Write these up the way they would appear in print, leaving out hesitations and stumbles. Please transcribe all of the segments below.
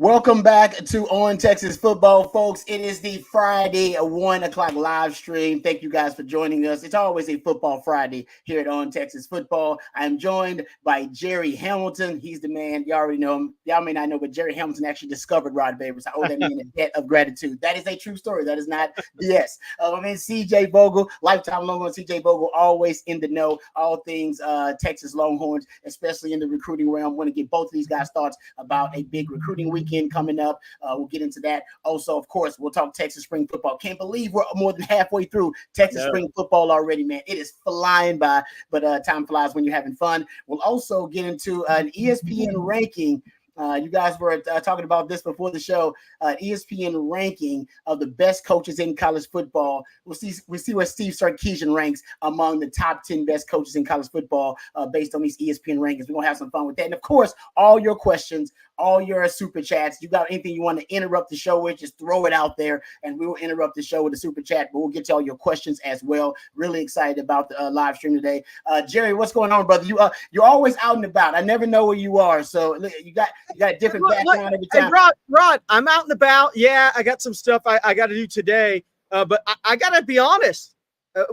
Welcome back to On Texas Football, folks. It is the Friday 1 o'clock live stream. Thank you guys for joining us. It's always a football Friday here at On Texas Football. I'm joined by Jerry Hamilton. He's the man. You already know him. Y'all may not know, but Jerry Hamilton actually discovered Rod Babers. I owe that man a debt of gratitude. That is a true story. That is not BS. CJ Bogle, lifetime Longhorn. CJ Bogle, always in the know. All things Texas Longhorns, especially in the recruiting realm. I want to get both of these guys' thoughts about a big recruiting weekend coming up. We'll get into that. Also, of course, we'll talk Texas spring football. Can't believe we're more than halfway through Texas spring football already, man. It is flying by, but time flies when you're having fun. We'll also get into an ESPN ranking. You guys were talking about this before the show. ESPN ranking of the best coaches in college football. We'll see where Steve Sarkisian ranks among the top 10 best coaches in college football based on these ESPN rankings. We're gonna have some fun with that. And of course, all your questions, all your super chats. You got anything you want to interrupt the show with, just throw it out there, and we will interrupt the show with a super chat. But we'll get to all your questions as well. Really excited about the live stream today. Jerry, what's going on, brother? You're always out and about. I never know where you are, so you got a different background every time. Hey, Rod, I'm out and about. Yeah, I got some stuff I got to do today, but I got to be honest.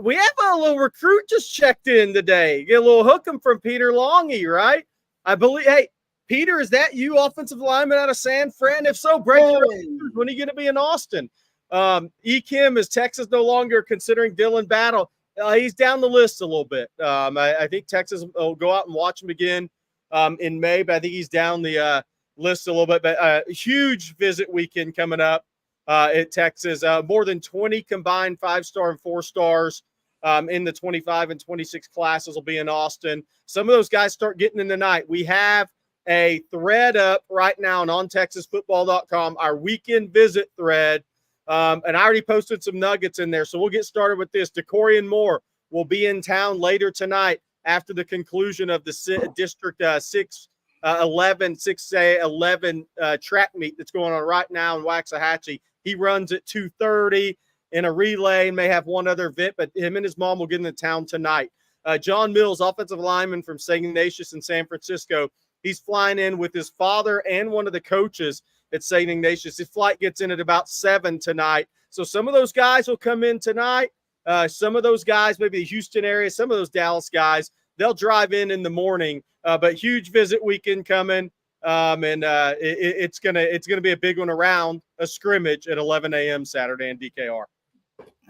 We have a little recruit just checked in today. Get a little hookem from Peter Longy, right? I believe. Hey, Peter, is that you, offensive lineman out of San Fran? If so, break your news. When are you going to be in Austin? Kim, is Texas no longer considering Dylan Battle? He's down the list a little bit. I think Texas will go out and watch him again in May, but I think he's down the list a little bit. But a huge visit weekend coming up at Texas. More than 20 combined 5-star and 4-stars in the 25 and 26 classes will be in Austin. Some of those guys start getting in tonight. We have a thread up right now on TexasFootball.com, our weekend visit thread. And I already posted some nuggets in there. So we'll get started with this. DeCorian Moore will be in town later tonight after the conclusion of the District 6A11 track meet that's going on right now in Waxahachie. He runs at 2:30 in a relay and may have one other event, but him and his mom will get into town tonight. John Mills, offensive lineman from St. Ignatius in San Francisco. He's flying in with his father and one of the coaches at St. Ignatius. His flight gets in at about 7 tonight. So some of those guys will come in tonight. Some of those guys, maybe the Houston area, some of those Dallas guys, they'll drive in the morning. But huge visit weekend coming. It's gonna be a big one around a scrimmage at 11 a.m. Saturday in DKR.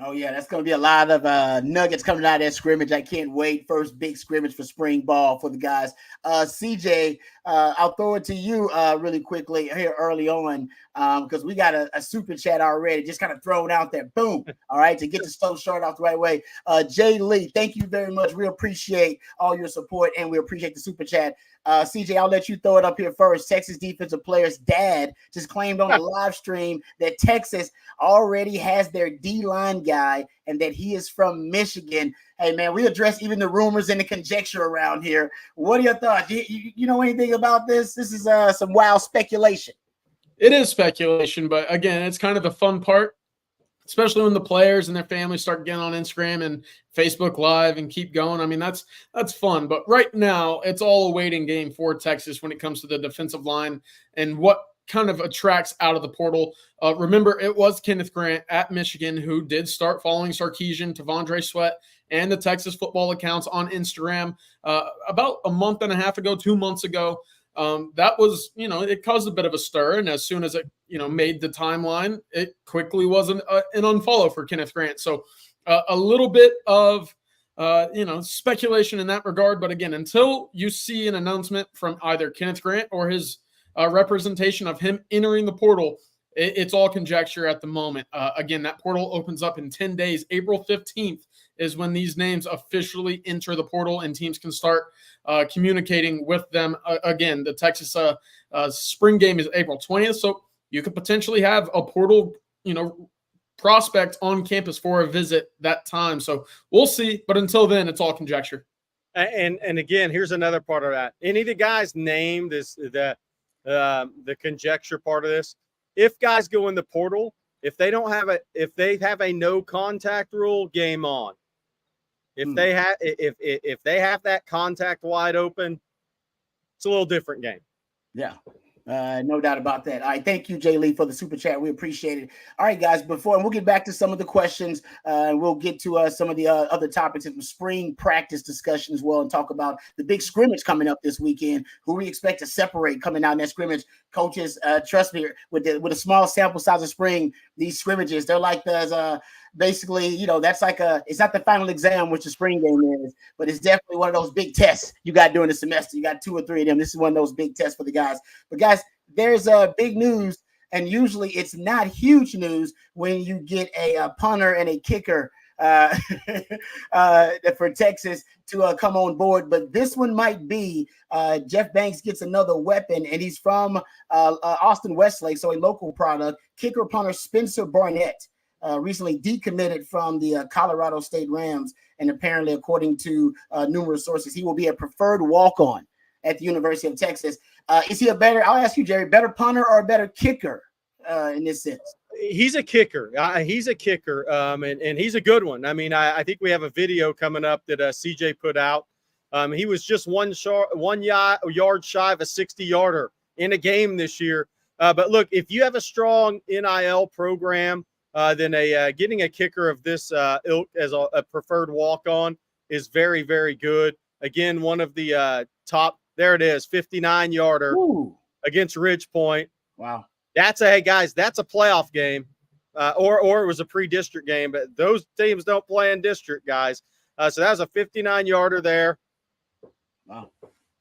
Oh, yeah, that's going to be a lot of nuggets coming out of that scrimmage. I can't wait. First big scrimmage for spring ball for the guys. CJ, I'll throw it to you really quickly here early on because we got a super chat already just kind of thrown out there. Boom. All right, to get the start off the right way. Jay Lee, thank you very much. We appreciate all your support, and we appreciate the super chat. CJ, I'll let you throw it up here first. Texas defensive player's dad just claimed on the live stream that Texas already has their D-line guy and that he is from Michigan. Hey, man, we address even the rumors and the conjecture around here. What are your thoughts? You know anything about this? This is some wild speculation. It is speculation, but again, it's kind of the fun part, especially when the players and their families start getting on Instagram and Facebook Live and keep going. I mean, that's fun. But right now, it's all a waiting game for Texas when it comes to the defensive line and what kind of attracts out of the portal. Remember, it was Kenneth Grant at Michigan who did start following Sarkisian, Tavondre Sweat, and the Texas football accounts on Instagram about a month and a half ago, 2 months ago. That was, it caused a bit of a stir. And as soon as it, made the timeline, it quickly was an unfollow for Kenneth Grant. So a little bit of, speculation in that regard. But again, until you see an announcement from either Kenneth Grant or his representation of him entering the portal, it's all conjecture at the moment. Again, that portal opens up in 10 days. April 15th is when these names officially enter the portal and teams can start communicating with them. Again, the Texas spring game is April 20th. So you could potentially have a portal, prospect on campus for a visit that time. So we'll see. But until then, it's all conjecture. And again, here's another part of that. Any of the guys named the conjecture part of this. If guys go in the portal, if they have a no contact rule, game on. If they have that contact wide open, it's a little different game. Yeah. No doubt about that. All right, thank you, Jay Lee, for the super chat. We appreciate it. All right, guys. And we'll get back to some of the questions. We'll get to some of the other topics of the spring practice discussion as well, and talk about the big scrimmage coming up this weekend. Who we expect to separate coming out in that scrimmage? Coaches, trust me, with a small sample size of spring, these scrimmages, they're like basically, that's like it's not the final exam, which the spring game is, but it's definitely one of those big tests you got during the semester. You got 2 or 3 of them. This is one of those big tests for the guys. But guys, there's big news, and usually it's not huge news when you get a punter and a kicker for Texas to come on board. But this one might be Jeff Banks gets another weapon, and he's from Austin Westlake, so a local product. Kicker punter Spencer Barnett recently decommitted from the Colorado State Rams, and apparently, according to numerous sources, he will be a preferred walk-on at the University of Texas. Is he I'll ask you, Jerry, better punter or a better kicker in this sense? He's a kicker. He's a kicker, and he's a good one. I mean, I think we have a video coming up that CJ put out. He was just 1 yard shy of a 60-yarder in a game this year. But look, if you have a strong NIL program, then getting a kicker of this ilk as a preferred walk-on is very, very good. Again, one of the top, there it is, 59-yarder against Ridge Point. Wow. That's a playoff game, or it was a pre-district game, but those teams don't play in district, guys. So that was a 59-yarder there. Wow.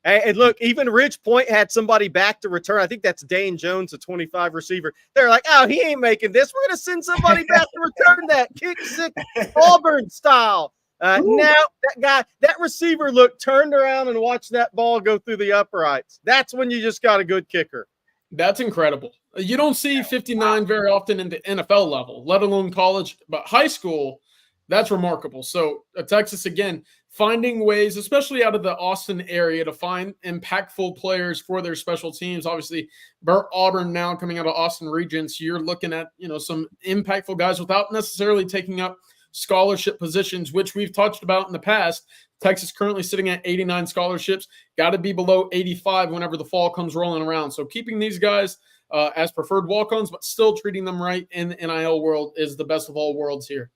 And look, even Ridge Point had somebody back to return. I think that's Dane Jones, a 25 receiver. They're like, oh, he ain't making this. We're going to send somebody back to return that kick six Auburn style. Now that receiver turned around and watched that ball go through the uprights. That's when you just got a good kicker. That's incredible. You don't see 59 very often in the NFL level, let alone college, but high school, that's remarkable. So Texas, again, finding ways, especially out of the Austin area, to find impactful players for their special teams. Obviously, Burt Auburn now coming out of Austin Regents, you're looking at, some impactful guys without necessarily taking up scholarship positions, which we've touched about in the past. Texas currently sitting at 89 scholarships, got to be below 85 whenever the fall comes rolling around. So keeping these guys as preferred walk-ons, but still treating them right in the NIL world is the best of all worlds here.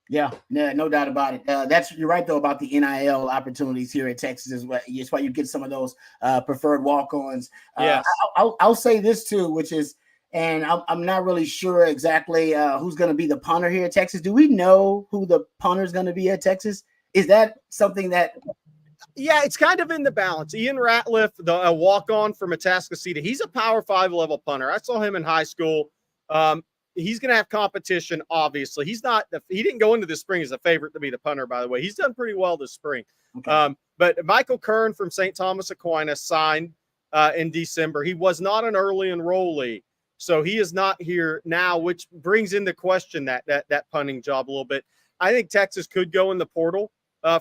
Yeah, no doubt about it. You're right though about the NIL opportunities here at Texas as well. It's why you get some of those preferred walk-ons. Yes. I'll say this too, which is, and I'm not really sure exactly who's going to be the punter here at Texas. Do we know who the punter is going to be at Texas? Is that something that? Yeah, it's kind of in the balance. Ian Ratliff, the walk-on from Atascocita, he's a Power 5 level punter. I saw him in high school. He's going to have competition, obviously. He didn't go into this spring as a favorite to be the punter, by the way. He's done pretty well this spring. Okay. But Michael Kern from St. Thomas Aquinas signed in December. He was not an early enrollee, so he is not here now, which brings into question that punting job a little bit. I think Texas could go in the portal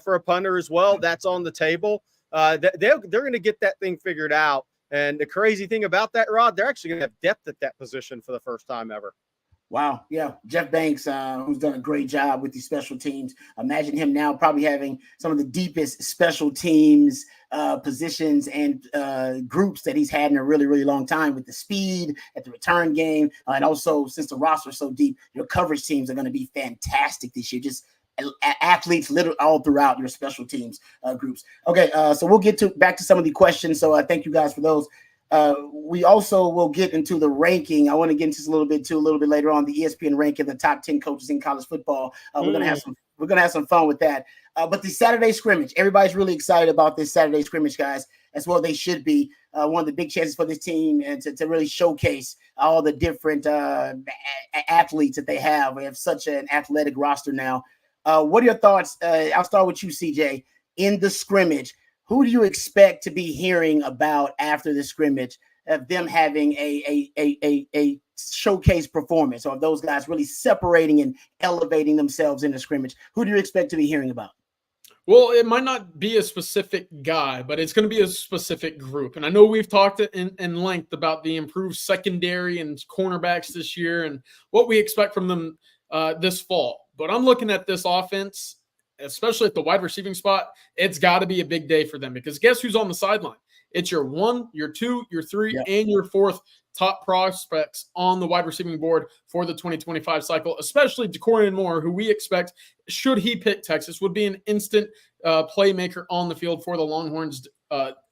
for a punter as well. That's on the table. They're going to get that thing figured out. And the crazy thing about that, Rod, they're actually going to have depth at that position for the first time ever. Wow. Yeah. Jeff Banks, who's done a great job with these special teams. Imagine him now probably having some of the deepest special teams positions and groups that he's had in a really, really long time, with the speed at the return game. And also, since the roster is so deep, your coverage teams are going to be fantastic this year. Just athletes literally all throughout your special teams groups. Okay. So we'll get back to some of the questions. So thank you guys for those. We also will get into the ranking. I want to get into this a little bit later on, the ESPN ranking, the top 10 coaches in college football. We're gonna have some fun with that. But the Saturday scrimmage, everybody's really excited about this Saturday scrimmage, guys. As well, they should be. One of the big chances for this team and to really showcase all the different athletes that they have. We have such an athletic roster now. What are your thoughts? I'll start with you, CJ. In the scrimmage, who do you expect to be hearing about after the scrimmage of them having a showcase performance, or of those guys really separating and elevating themselves in the scrimmage? Who do you expect to be hearing about? Well, it might not be a specific guy, but it's going to be a specific group. And I know we've talked in length about the improved secondary and cornerbacks this year and what we expect from them this fall. But I'm looking at this offense, especially at the wide receiving spot. It's got to be a big day for them, because guess who's on the sideline? It's your 1, your 2, your 3, Yep. and your 4th top prospects on the wide receiving board for the 2025 cycle, especially Quinn Ewers, who we expect, should he pick Texas, would be an instant playmaker on the field for the Longhorns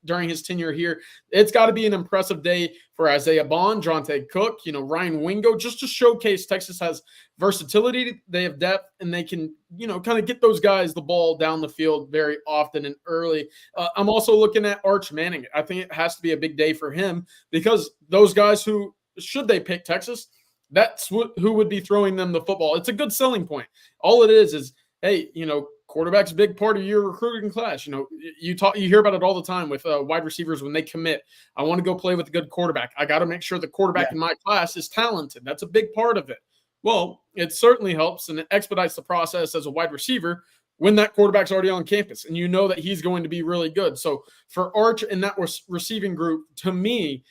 during his tenure here. It's got to be an impressive day for Isaiah Bond, Jonte Cook, Ryan Wingo, just to showcase Texas has versatility, they have depth, and they can, kind of get those guys the ball down the field very often and early. I'm also looking at Arch Manning. I think it has to be a big day for him because those guys who, should they pick Texas, that's who would be throwing them the football. It's a good selling point. All it is, hey, quarterback's a big part of your recruiting class. You hear about it all the time with wide receivers when they commit. I want to go play with a good quarterback. I got to make sure the quarterback in my class is talented. That's a big part of it. Well, it certainly helps and it expedites the process as a wide receiver when that quarterback's already on campus and you know that he's going to be really good. So for Arch and that receiving group, to me,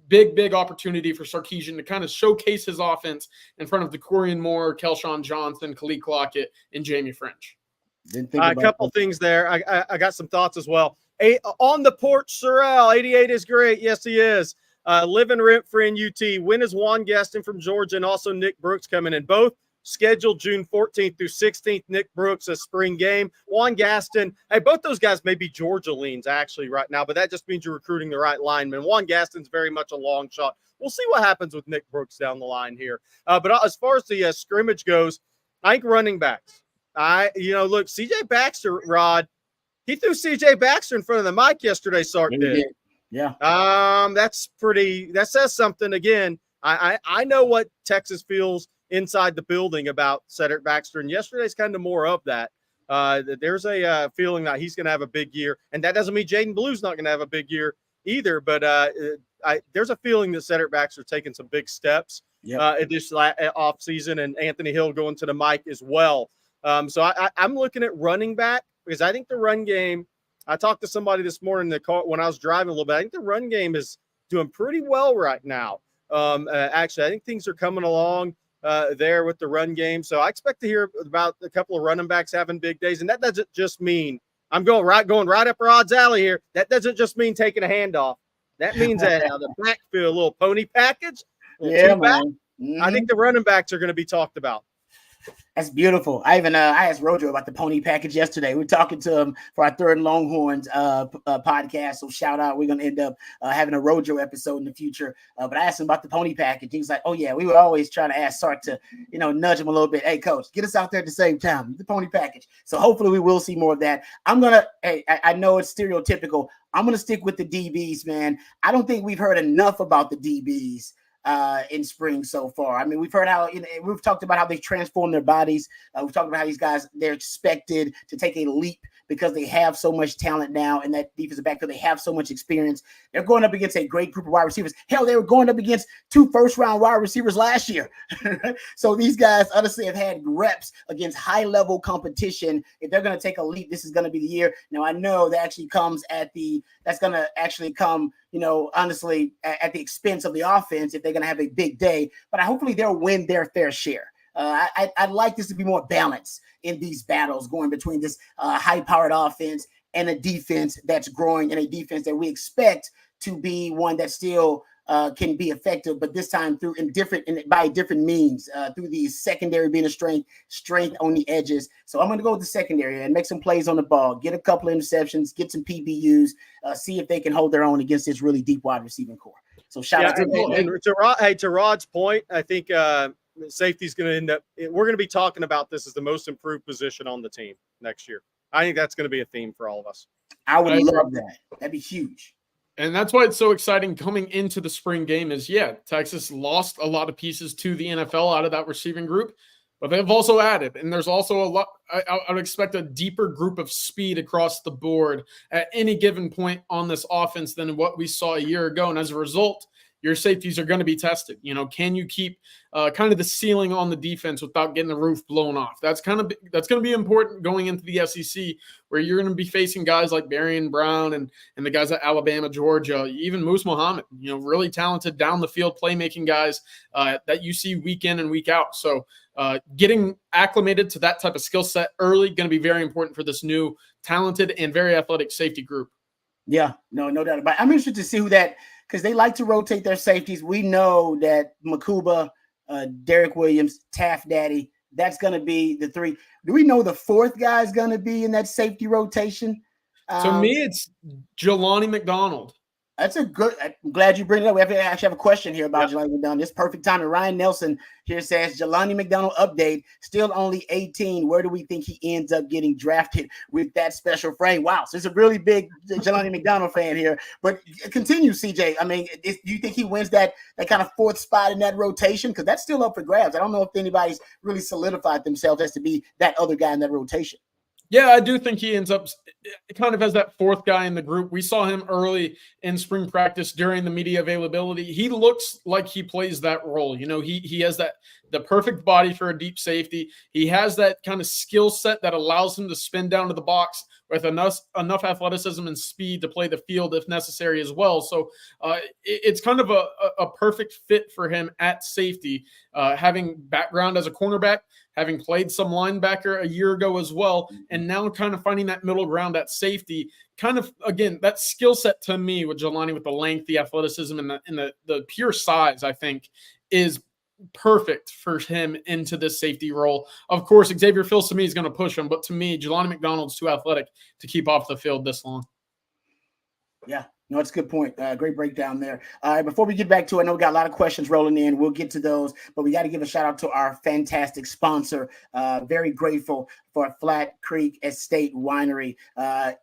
big opportunity for Sarkisian to kind of showcase his offense in front of DeCorian Moore, Kelshawn Johnson, Khalid Lockett, and Jamie French. A couple things there. I got some thoughts as well. On the porch, Sorrell, 88 is great. Yes, he is. Living rent-free in UT. When is Juan Gaston from Georgia and also Nick Brooks coming in? Both scheduled June 14th through 16th. Nick Brooks, a spring game. Juan Gaston, hey, both those guys may be Georgia leans actually right now, but that just means you're recruiting the right lineman. Juan Gaston's very much a long shot. We'll see what happens with Nick Brooks down the line here. But as far as the scrimmage goes, I think running backs. Look, CJ Baxter, Rod, he threw CJ Baxter in front of the mic yesterday, Sark did. Yeah. That says something. Again, I know what Texas feels inside the building about Cedric Baxter, and yesterday's kind of more of that. There's a feeling that he's going to have a big year, and that doesn't mean Jaden Blue's not going to have a big year either, but there's a feeling that Cedric Baxter's taking some big steps in this offseason, and Anthony Hill going to the mic as well. So I'm looking at running back because I think the run game, I talked to somebody this morning in the car when I was driving a little bit. I think the run game is doing pretty well right now. Actually, I think things are coming along there with the run game. So I expect to hear about a couple of running backs having big days. And that doesn't just mean I'm going right up Rod's alley here. That doesn't just mean taking a handoff. That means the backfield, a little pony package. Man. Mm-hmm. I think the running backs are going to be talked about. That's beautiful. I asked Rojo about the pony package yesterday. We're talking to him for our third Longhorns podcast. So shout out. We're going to end up having a Rojo episode in the future. But I asked him about the pony package. He was like, oh yeah, we were always trying to ask Sark to, nudge him a little bit. Hey coach, get us out there at the same time. The pony package. So hopefully we will see more of that. I know it's stereotypical. I'm going to stick with the DBs, man. I don't think we've heard enough about the DBs in spring so far. I mean, we've heard how we've talked about how they transform their bodies. We've talked about how these guys, they're expected to take a leap because they have so much talent now in that defensive backfield. They have so much experience. They're going up against a great group of wide receivers. Hell, they were going up against 2 first-round wide receivers last year. So these guys honestly have had reps against high-level competition. If they're going to take a leap, this is going to be the year. Now, I know that actually comes honestly, at the expense of the offense if they're going to have a big day. But hopefully they'll win their fair share. I'd like this to be more balanced in these battles going between this high-powered offense and a defense that's growing and a defense that we expect to be one that still can be effective, but this time by different means, through the secondary being a strength on the edges. So I'm going to go with the secondary and make some plays on the ball, get a couple of interceptions, get some PBUs, see if they can hold their own against this really deep wide receiving core. So shout out to Rod's point. I think safety's going to end up. We're going to be talking about this as the most improved position on the team next year. I think that's going to be a theme for all of us. I would love that. That'd be huge. And that's why it's so exciting coming into the spring game is, Texas lost a lot of pieces to the NFL out of that receiving group, but they've also added. And there's also a lot – I would expect a deeper group of speed across the board at any given point on this offense than what we saw a year ago. And as a result, your safeties are going to be tested. Can you keep kind of the ceiling on the defense without getting the roof blown off? That's going to be important going into the SEC, where you're going to be facing guys like Barian Brown and the guys at Alabama, Georgia, even Moose Muhammad, really talented down the field playmaking guys that you see week in and week out. So getting acclimated to that type of skill set early going to be very important for this new talented and very athletic safety group. Yeah, no doubt about it. I'm interested to see who that, because they like to rotate their safeties. We know that Makuba, Derek Williams, Taft Daddy, that's going to be the three. Do we know the fourth guy is going to be in that safety rotation? To me, it's Jelani McDonald. That's a good. I'm glad you bring it up. We actually have a question here about Jelani McDonald. This perfect time. And Ryan Nelson here says Jelani McDonald update, still only 18. Where do we think he ends up getting drafted with that special frame? Wow, so it's a really big Jelani McDonald fan here. But continue, CJ. I mean, do you think he wins that kind of fourth spot in that rotation? Because that's still up for grabs. I don't know if anybody's really solidified themselves as to be that other guy in that rotation. Yeah, I do think he ends up kind of as that fourth guy in the group. We saw him early in spring practice during the media availability. He looks like he plays that role. You know, he has the perfect body for a deep safety. He has that kind of skill set that allows him to spin down to the box with enough athleticism and speed to play the field if necessary as well. So it's kind of a perfect fit for him at safety, having background as a cornerback, having played some linebacker a year ago as well, and now kind of finding that middle ground at safety. Kind of, again, that skill set to me with Jelani, with the length, the athleticism, and the pure size, I think, is perfect for him into this safety role. Of course, Xavier Phillips to me is going to push him, but to me, Jelani McDonald's too athletic to keep off the field this long. Yeah. No, it's a good point. Great breakdown there. All right, before we get back to it, I know we got a lot of questions rolling in. We'll get to those, but we got to give a shout out to our fantastic sponsor. Very grateful for Flat Creek Estate Winery.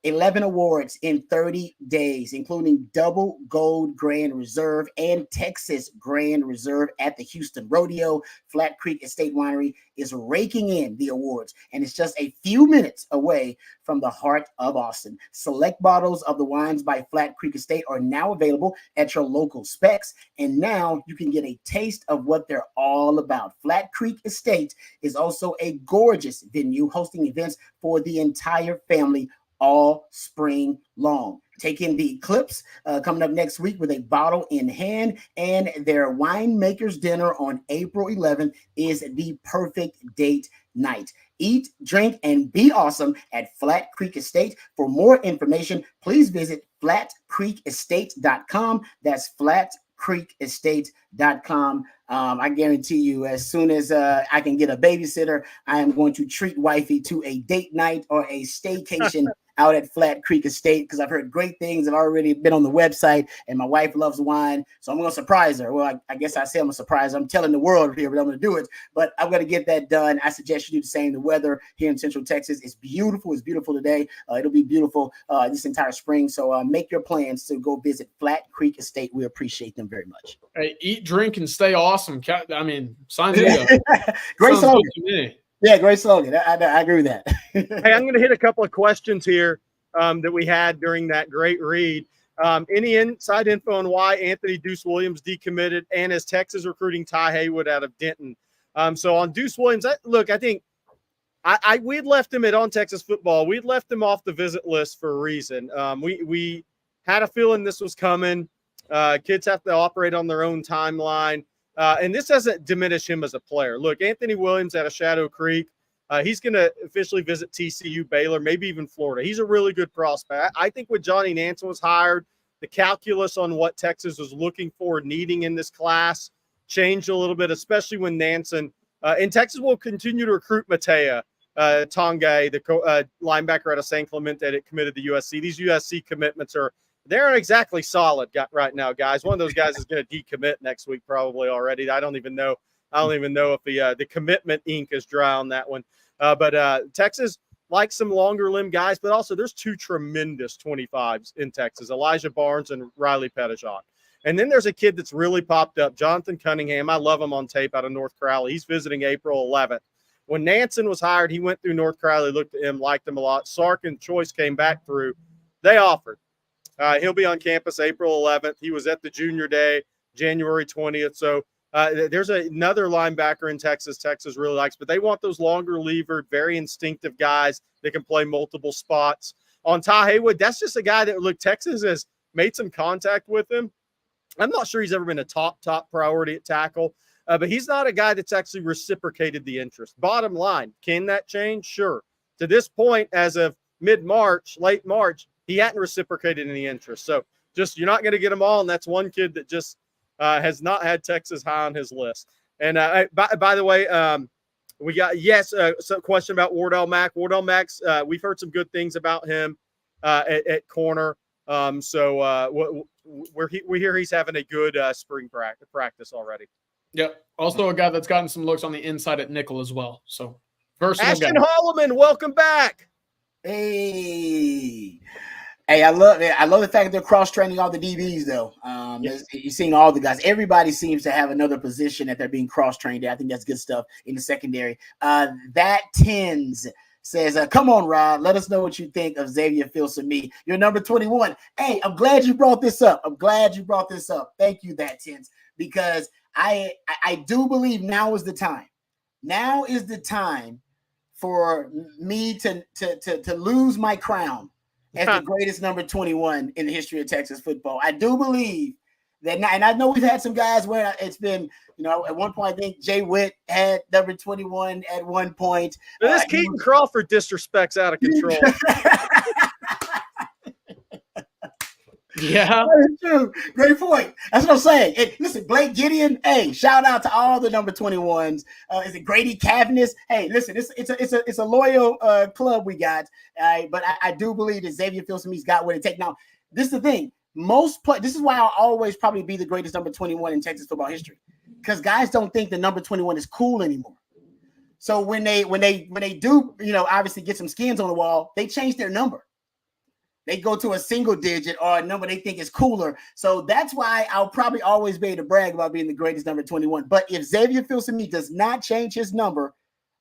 11 awards in 30 days, including double gold Grand Reserve and Texas Grand Reserve at the Houston Rodeo. Flat Creek Estate Winery is raking in the awards, and it's just a few minutes away from the heart of Austin. Select bottles of the wines by Flat Creek Estate are now available at your local Specs, and now you can get a taste of what they're all about. Flat Creek Estate is also a gorgeous venue hosting events for the entire family all spring long. Take in the Eclipse coming up next week with a bottle in hand, and their winemakers dinner on April 11th is the perfect date night. Eat, drink, and be awesome at Flat Creek Estate. For more information, please visit flatcreekestate.com. That's flatcreekestate.com. I guarantee you, as soon as I can get a babysitter, I am going to treat wifey to a date night or a staycation out at Flat Creek Estate, because I've heard great things. I've already been on the website, and my wife loves wine, so I'm going to surprise her. Well, I guess I say I'm going to surprise her. I'm telling the world here, but I'm going to do it. But I'm going to get that done. I suggest you do the same. The weather here in Central Texas is beautiful. It's beautiful today. It'll be beautiful this entire spring. So make your plans to go visit Flat Creek Estate. We appreciate them very much. Hey, eat, drink, and stay awesome. I mean, signs me up. Great slogan. Yeah, great slogan. I agree with that. Hey, I'm going to hit a couple of questions here that we had during that great read. Any inside info on why Anthony Deuce Williams decommitted, and is Texas recruiting Ty Haywood out of Denton? So on Deuce Williams, I think we had left him on Texas football. We'd left him off the visit list for a reason. We had a feeling this was coming. Kids have to operate on their own timeline. And this doesn't diminish him as a player. Look, Anthony Williams out of Shadow Creek, he's going to officially visit TCU, Baylor, maybe even Florida. He's a really good prospect. I think when Johnny Nansen was hired, the calculus on what Texas was looking for, needing in this class, changed a little bit, especially when Nansen and Texas will continue to recruit Matea Tongay, the linebacker out of San Clemente that committed to USC. These USC commitments they aren't exactly solid right now, guys. One of those guys is going to decommit next week probably already. I don't even know if the commitment ink is dry on that one. But Texas likes some longer limb guys, but also there's two tremendous 25s in Texas, Elijah Barnes and Riley Pettijohn. And then there's a kid that's really popped up, Jonathan Cunningham. I love him on tape out of North Crowley. He's visiting April 11th. When Nansen was hired, he went through North Crowley, looked at him, liked him a lot. Sark and Choice came back through. They offered. He'll be on campus April 11th. He was at the junior day, January 20th. So there's another linebacker in Texas really likes, but they want those longer levered, very instinctive guys that can play multiple spots. On Ty Haywood, that's just a guy that, look, Texas has made some contact with him. I'm not sure he's ever been a top priority at tackle, but he's not a guy that's actually reciprocated the interest. Bottom line, can that change? Sure. To this point, as of late March, he hadn't reciprocated any interest. So just you're not going to get them all, and that's one kid that just has not had Texas high on his list. And by the way, we got some question about Wardell Mack. Wardell Mack's we've heard some good things about him at corner. So we hear he's having a good spring practice already. Yep. Also a guy that's gotten some looks on the inside at nickel as well. So Ashton Holloman, welcome back. Hey, I love it. I love the fact that they're cross-training all the DBs, though. You're seeing all the guys. Everybody seems to have another position that they're being cross-trained at. I think that's good stuff in the secondary. That tends says, come on, Rod, let us know what you think of Xavier Filsaime. You're number 21. Hey, I'm glad you brought this up. Thank you, that tends, because I do believe now is the time. Now is the time for me to lose my crown as the greatest number 21 in the history of Texas football. I do believe that now, and I know we've had some guys where it's been, at one point I think Jay Witt had number 21 at one point. This Keaton Crawford disrespect's out of control. Yeah, that's true. Great point. That's what I'm saying. Listen, Blake Gideon. Hey, shout out to all the number 21s. Is it Grady Cavness? Hey, listen, it's a loyal club we got. But I do believe that Xavier Filsaime's got what it takes. Now, this is the thing. This is why I'll always probably be the greatest number 21 in Texas football history, because guys don't think the number 21 is cool anymore. So when they do, obviously get some skins on the wall, they change their number. They go to a single digit or a number they think is cooler. So that's why I'll probably always be able to brag about being the greatest number 21. But if Xavier Filsaime does not change his number,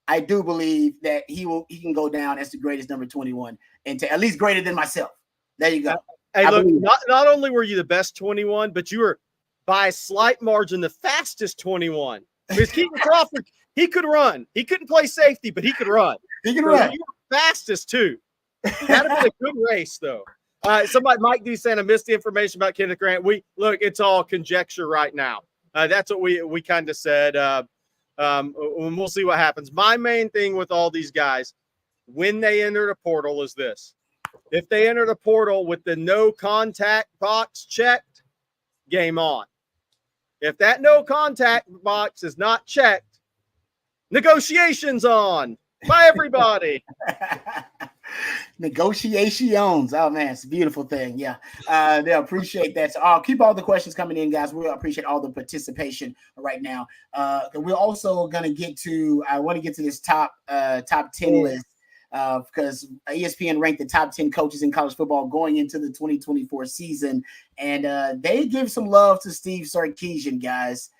I do believe that he can go down as the greatest number 21 and at least greater than myself. There you go. Hey, look, not only were you the best 21, but you were by a slight margin the fastest 21. Because Keaton Crawford, he could run. He couldn't play safety, but he could run. He could run. You were fastest too. That'd have been a good race, though. Mike D saying I missed the information about Kenneth Grant. It's all conjecture right now. That's what we kind of said. We'll see what happens. My main thing with all these guys, when they enter the portal, is this: if they enter the portal with the no contact box checked, game on. If that no contact box is not checked, negotiations on by everybody. Negotiations. Oh man, it's a beautiful thing. Yeah, they appreciate that. So I'll keep all the questions coming in, guys. We appreciate all the participation right now. We're also gonna get to. I want to get to this top 10 list because ESPN ranked the top 10 coaches in college football going into the 2024 season, and they give some love to Steve Sarkisian, guys.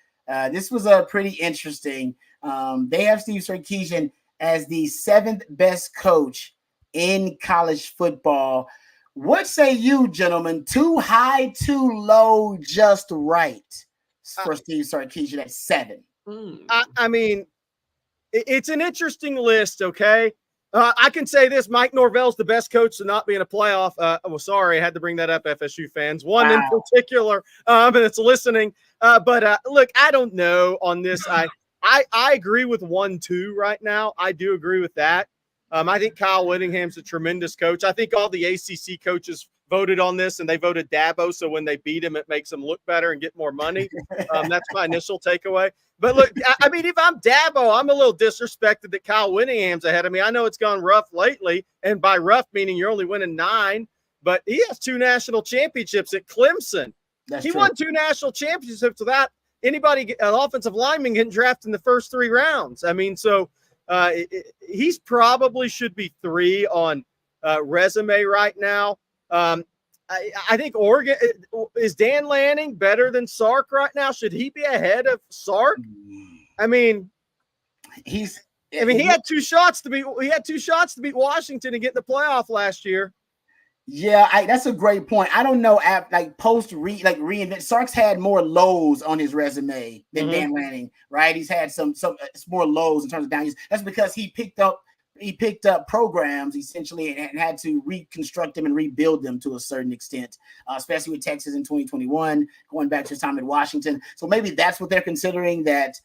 This was pretty interesting. They have Steve Sarkisian as the 7th best coach in college football. What say you, gentlemen? Too high, too low, just right for Steve Sarkisian at 7? I mean, it's an interesting list, okay? I can say this: Mike Norvell's the best coach to not be in a playoff. Sorry, I had to bring that up, FSU fans. One in particular, and it's listening. But look, I don't know on this. I agree with 1-2 right now. I do agree with that. I think Kyle Whittingham's a tremendous coach. I think all the ACC coaches voted on this, and they voted Dabo, so when they beat him, it makes them look better and get more money. That's my initial takeaway. But look, I mean, if I'm Dabo, I'm a little disrespected that Kyle Whittingham's ahead of me. I know it's gone rough lately, and by rough meaning you're only winning 9, but he has 2 national championships at Clemson. He won 2 national championships without anybody, an offensive lineman, getting drafted in the first 3 rounds. I mean, so he's probably should be 3 on resume right now. I think Oregon is Dan Lanning better than Sark right now. Should he be ahead of Sark? I mean, he had 2 shots to beat. He had 2 shots to beat Washington and get in the playoff last year. Yeah, that's a great point. I don't know. Reinvent. Sark's had more lows on his resume than Dan Lanning, right? He's had some more lows in terms of down years. That's because he picked up programs essentially and had to reconstruct them and rebuild them to a certain extent, especially with Texas in 2021, going back to his time at Washington. So maybe that's what they're considering, that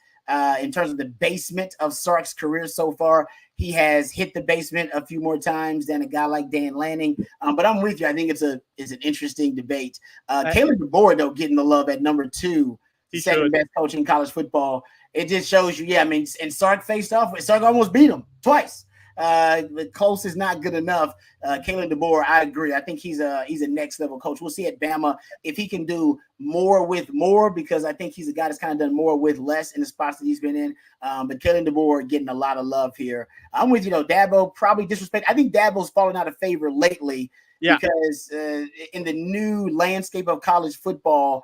in terms of the basement of Sark's career so far. He has hit the basement a few more times than a guy like Dan Lanning. But I'm with you. I think it's an interesting debate. Kalen DeBoer, though, getting the love at number 2, second best coach in college football. It just shows you, and Sark faced off. Sark almost beat him twice. The close is not good enough. Kalen DeBoer, I agree. I think he's a next level coach. We'll see at Bama if he can do more with more, because I think he's a guy that's kind of done more with less in the spots that he's been in. But Kalen DeBoer getting a lot of love here. I'm with you though. Dabo probably disrespect. I think Dabo's fallen out of favor lately because in the new landscape of college football,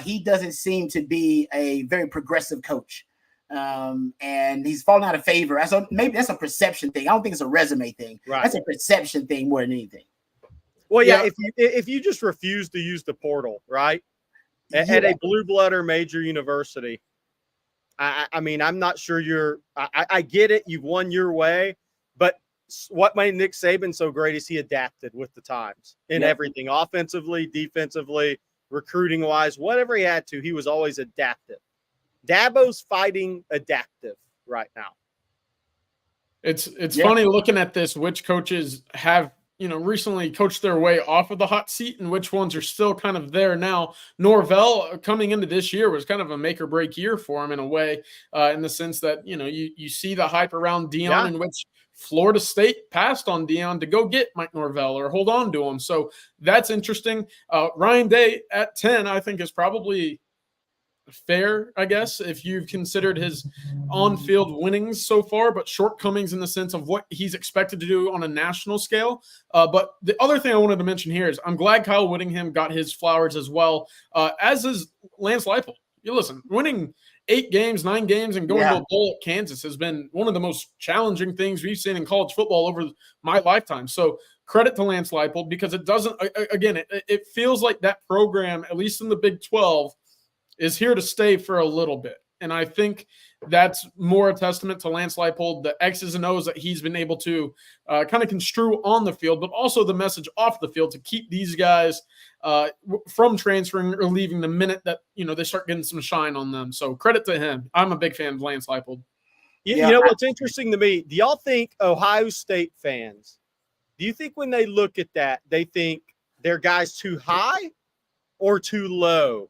he doesn't seem to be a very progressive coach. And he's fallen out of favor. So maybe that's a perception thing. I don't think it's a resume thing. Right. That's a perception thing more than anything. Well, if you just refuse to use the portal, right, at a blue blood or major university, I mean, I'm not sure I get it. You've won your way, but what made Nick Saban so great is he adapted with the times in everything, offensively, defensively, recruiting wise, whatever he had to, he was always adaptive. Dabo's fighting adaptive right now. It's funny looking at this, which coaches have, recently coached their way off of the hot seat and which ones are still kind of there now. Norvell coming into this year was kind of a make or break year for him in a way, in the sense that, you see the hype around Deion, in which Florida State passed on Deion to go get Mike Norvell or hold on to him. So that's interesting. Ryan Day at 10, I think, is probably fair, I guess, if you've considered his on-field winnings so far, but shortcomings in the sense of what he's expected to do on a national scale. But the other thing I wanted to mention here is I'm glad Kyle Whittingham got his flowers as well, as is Lance Leipold. You listen, winning 9 games, and going to a bowl at Kansas has been one of the most challenging things we've seen in college football over my lifetime. So credit to Lance Leipold, because it doesn't, again, it feels like that program, at least in the Big 12, is here to stay for a little bit. And I think that's more a testament to Lance Leipold, the X's and O's that he's been able to kind of construe on the field, but also the message off the field to keep these guys from transferring or leaving the minute that, they start getting some shine on them. So credit to him. I'm a big fan of Lance Leipold. You know what's interesting to me? Do y'all think Ohio State fans, do you think when they look at that, they think their guy's too high or too low?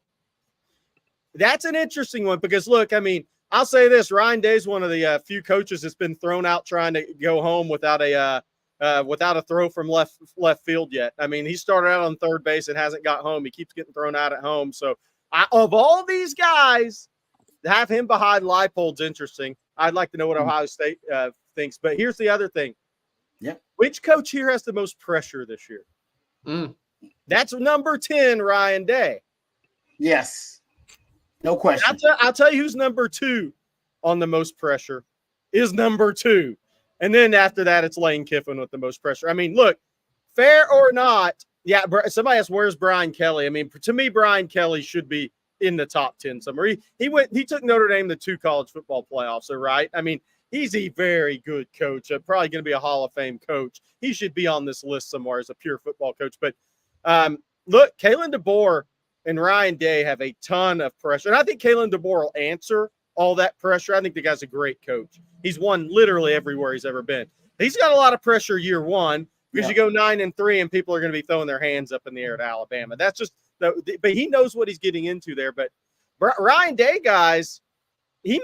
That's an interesting one because, look, I mean, I'll say this. Ryan Day's one of the few coaches that's been thrown out trying to go home without a throw from left field yet. I mean, he started out on third base and hasn't got home. He keeps getting thrown out at home. So, of all these guys, to have him behind Leipold's interesting. I'd like to know what Ohio State thinks. But here's the other thing. Yeah. Which coach here has the most pressure this year? That's number 10, Ryan Day. Yes. No question. I'll tell you who's number 2 on the most pressure is number 2. And then after that, it's Lane Kiffin with the most pressure. I mean, look, fair or not, somebody asked, where's Brian Kelly? I mean, to me, Brian Kelly should be in the top 10 somewhere. He took Notre Dame to 2 college football playoffs, so right? I mean, he's a very good coach, probably going to be a Hall of Fame coach. He should be on this list somewhere as a pure football coach. But look, Kalen DeBoer and Ryan Day have a ton of pressure. And I think Kalen DeBoer will answer all that pressure. I think the guy's a great coach. He's won literally everywhere he's ever been. He's got a lot of pressure year one because you go 9-3 and people are going to be throwing their hands up in the air at Alabama. That's just – but he knows what he's getting into there. But Ryan Day, guys, he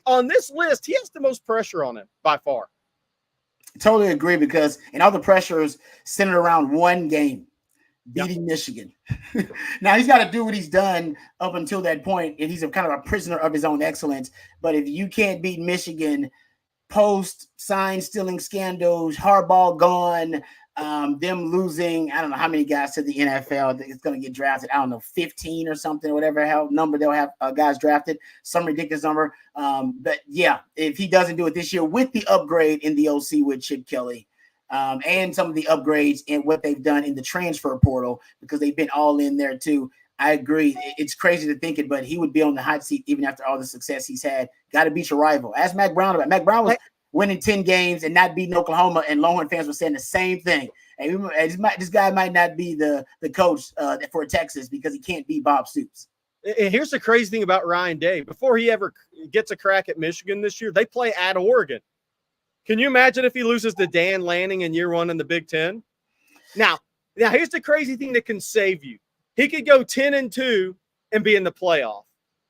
on this list, he has the most pressure on him by far. Totally agree because – and all the pressure is centered around one game. Beating Michigan. Now he's got to do what he's done up until that point, and he's kind of a prisoner of his own excellence. But if you can't beat Michigan, post sign stealing scandals, Harbaugh gone, them losing, I don't know how many guys to the NFL it's going to get drafted. I don't know, 15 or something, or whatever hell number they'll have guys drafted, some ridiculous number. But yeah, if he doesn't do it this year with the upgrade in the OC with Chip Kelly. And some of the upgrades in what they've done in the transfer portal because they've been all in there too. I agree. It's crazy to think it, but he would be on the hot seat even after all the success he's had. Got to beat your rival. Ask Mac Brown about it. Mac Brown was winning 10 games and not beating Oklahoma, and Longhorn fans were saying the same thing. And this guy might not be the coach for Texas because he can't beat Bob Stoops. And here's the crazy thing about Ryan Day. Before he ever gets a crack at Michigan this year, they play at Oregon. Can you imagine if he loses to Dan Lanning in year 1 in the Big Ten? Now here's the crazy thing that can save you. He could go 10-2 and be in the playoff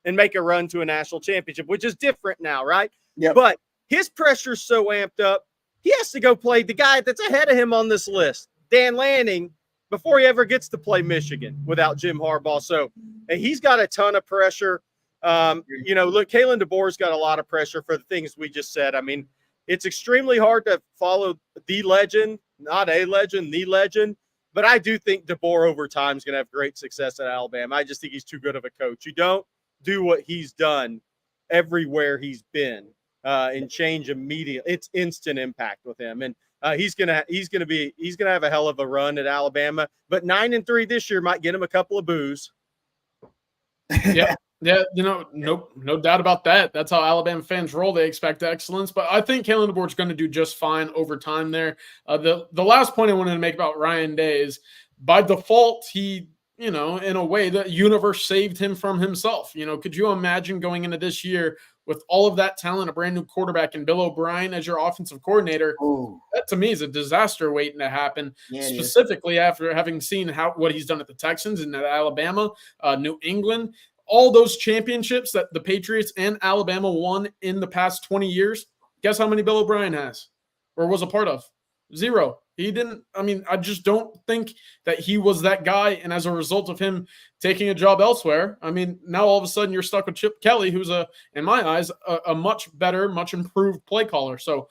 and make a run to a national championship, which is different now, right? Yeah. But his pressure's so amped up, he has to go play the guy that's ahead of him on this list, Dan Lanning, before he ever gets to play Michigan without Jim Harbaugh. So he's got a ton of pressure. Look, Kalen DeBoer's got a lot of pressure for the things we just said. I mean, it's extremely hard to follow the legend, not a legend, the legend. But I do think DeBoer over time is going to have great success at Alabama. I just think he's too good of a coach. You don't do what he's done everywhere he's been and change immediately. It's instant impact with him. And he's gonna have a hell of a run at Alabama, but 9-3 this year might get him a couple of boos. Yeah, no doubt about that. That's how Alabama fans roll. They expect excellence, but I think Kalen DeBoer's going to do just fine over time there. The last point I wanted to make about Ryan Day is, by default, he, in a way, the universe saved him from himself. Could you imagine going into this year with all of that talent, a brand new quarterback, and Bill O'Brien as your offensive coordinator? Ooh. That to me is a disaster waiting to happen, specifically after having seen what he's done at the Texans and at Alabama, New England, all those championships that the Patriots and Alabama won in the past 20 years. Guess how many Bill O'Brien has or was a part of? 0. He didn't. I mean, I just don't think that he was that guy. And as a result of him taking a job elsewhere, I mean, now all of a sudden you're stuck with Chip Kelly, who's in my eyes, a much better, much improved play caller. So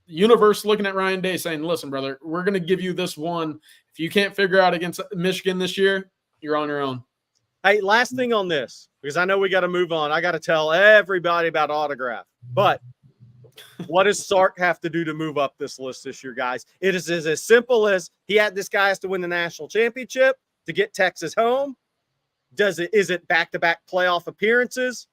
universe looking at Ryan Day saying, listen, brother, we're going to give you this one. If you can't figure out against Michigan this year, you're on your own. Hey, last thing on this, because I know we got to move on. I got to tell everybody about autograph. But what does Sark have to do to move up this list this year, guys? It is as simple as this guy has to win the national championship to get Texas home. Is it back-to-back playoff appearances?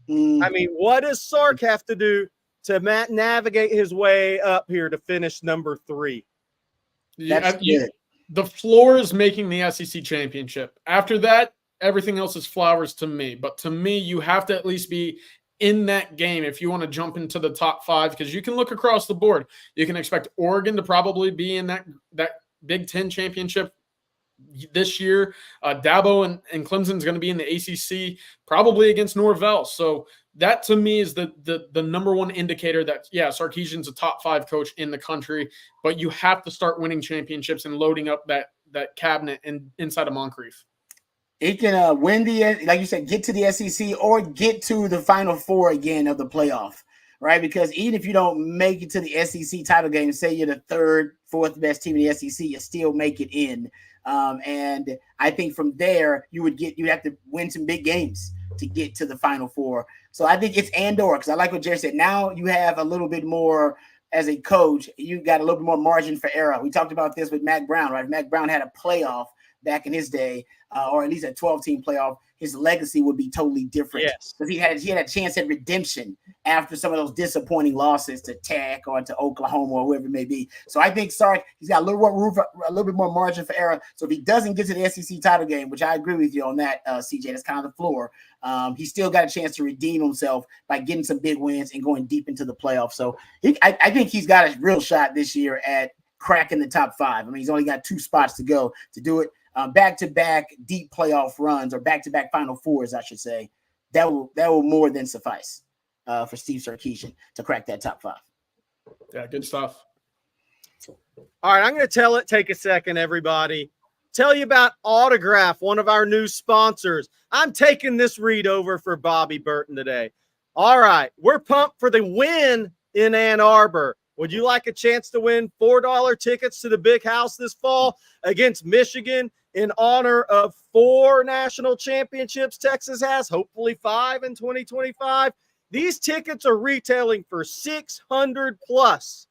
I mean, what does Sark have to do to navigate his way up here to finish number 3? That's good. The floor is making the SEC championship. After that, everything else is flowers to me. But to me, you have to at least be in that game if you want to jump into the top 5, because you can look across the board. You can expect Oregon to probably be in that Big Ten championship this year. Dabo and Clemson's going to be in the ACC, probably against Norvell. So that to me is the number one indicator that, Sarkisian's a top 5 coach in the country, but you have to start winning championships and loading up that cabinet inside of Moncrief. It can win like you said, get to the SEC or get to the Final Four again of the playoff, right? Because even if you don't make it to the SEC title game, say you're the 3rd, 4th best team in the SEC, you still make it in. And I think from there you have to win some big games to get to the Final Four. So I think it's and/or, because I like what Jerry said. Now you have a little bit more as a coach. You got a little bit more margin for error. We talked about this with Mac Brown, right? Mac Brown had a playoff back in his day, or at least a 12-team playoff. His legacy would be totally different. Yes, because he had a chance at redemption after some of those disappointing losses to Tech or to Oklahoma or whoever it may be. So I think Sark, he's got a little bit more margin for error. So if he doesn't get to the SEC title game, which I agree with you on that, CJ, that's kind of the floor. He's still got a chance to redeem himself by getting some big wins and going deep into the playoffs. So I think he's got a real shot this year at cracking the top 5. I mean, he's only got 2 spots to go to do it. Back-to-back deep playoff runs, or back-to-back Final Fours, I should say, that will more than suffice for Steve Sarkisian to crack that top 5. Yeah, good stuff. All right, I'm going to take a second, everybody. Tell you about Autograph, one of our new sponsors. I'm taking this read over for Bobby Burton today. All right, we're pumped for the win in Ann Arbor. Would you like a chance to win $4 tickets to the Big House this fall against Michigan in honor of 4 national championships Texas has, hopefully 5 in 2025? These tickets are retailing for $600 plus.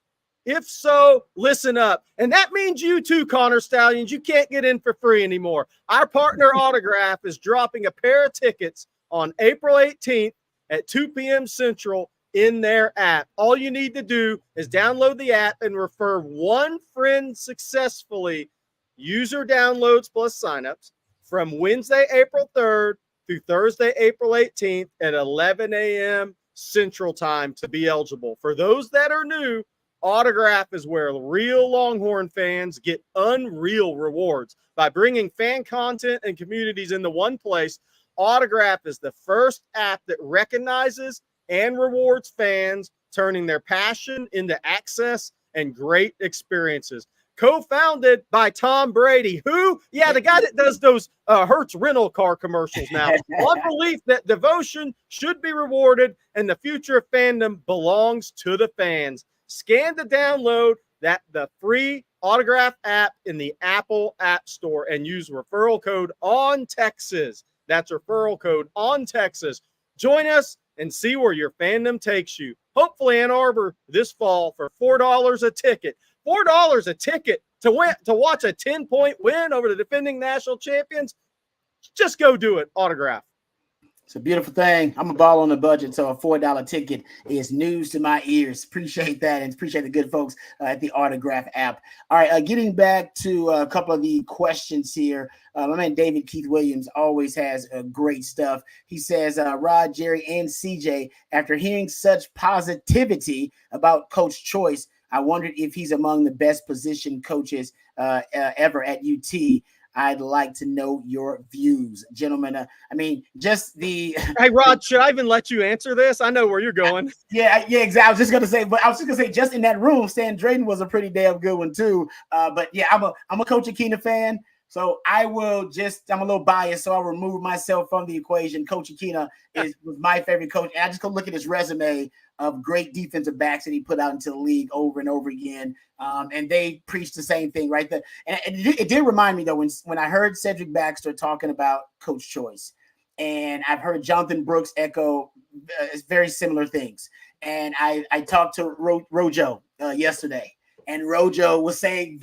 If so, listen up. And that means you too, Connor Stallions. You can't get in for free anymore. Our partner Autograph is dropping a pair of tickets on April 18th at 2 p.m. Central in their app. All you need to do is download the app and refer 1 friend successfully. User downloads plus signups from Wednesday, April 3rd through Thursday, April 18th at 11 a.m. Central Time to be eligible. For those that are new, Autograph is where real Longhorn fans get unreal rewards. By bringing fan content and communities into one place, Autograph is the first app that recognizes and rewards fans, turning their passion into access and great experiences. Co-founded by Tom Brady, who, the guy that does those Hertz rental car commercials now. One belief that devotion should be rewarded and the future of fandom belongs to the fans. Scan to download the free Autograph app in the Apple App Store and use referral code ONTEXAS. That's referral code ONTEXAS. Join us and see where your fandom takes you. Hopefully Ann Arbor this fall for $4 a ticket. $4 a ticket to watch a 10-point win over the defending national champions. Just go do it. Autograph. It's a beautiful thing. I'm a ball on the budget, so a $4 ticket is news to my ears. Appreciate that, and appreciate the good folks at the Autograph app. All right, getting back to a couple of the questions here. My man David Keith Williams always has great stuff. He says, Rod, Jerry, and CJ, after hearing such positivity about Coach Choice, I wondered if he's among the best position coaches ever at UT. I'd like to know your views, gentlemen. Just the. Hey, Rod, should I even let you answer this? I know where you're going. Yeah, exactly. I was just gonna say, just in that room, Stan Drayton was a pretty damn good one too. But yeah, I'm a Coach Akina fan, so I'm a little biased, so I'll remove myself from the equation. Coach Akina was my favorite coach, and I just go look at his resume of great defensive backs that he put out into the league over and over again. And they preached the same thing right there. And it did remind me, though, when I heard Cedric Baxter talking about Coach Choice, and I've heard Jonathan Brooks echo very similar things. And I talked to Rojo yesterday, and Rojo was saying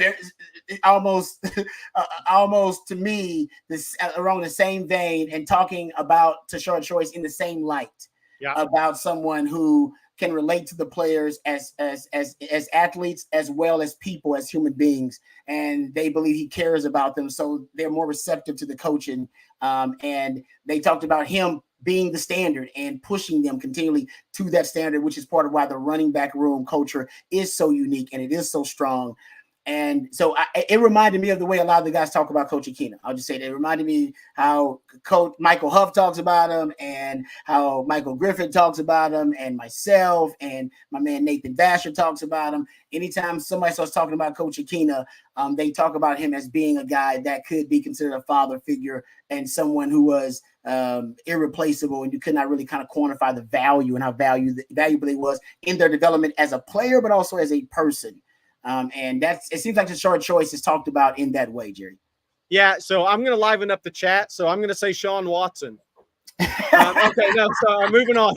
almost to me this around the same vein, and talking about Tashard Choice in the same light. Yeah. About someone who can relate to the players as athletes as well as people, as human beings, and they believe he cares about them, so they're more receptive to the coaching. And they talked about him being the standard and pushing them continually to that standard, which is part of why the running back room culture is so unique and it is so strong. And so it reminded me of the way a lot of the guys talk about Coach Akina. I'll just say that it reminded me how Coach Michael Huff talks about him, and how Michael Griffin talks about him, and myself and my man Nathan Vasher talks about him. Anytime somebody starts talking about Coach Akina, they talk about him as being a guy that could be considered a father figure and someone who was irreplaceable, and you could not really kind of quantify the value and how valuable he was in their development as a player, but also as a person. And it seems like the short choice is talked about in that way, Jerry. Yeah, so I'm going to liven up the chat. So I'm going to say Sean Watson. So moving on.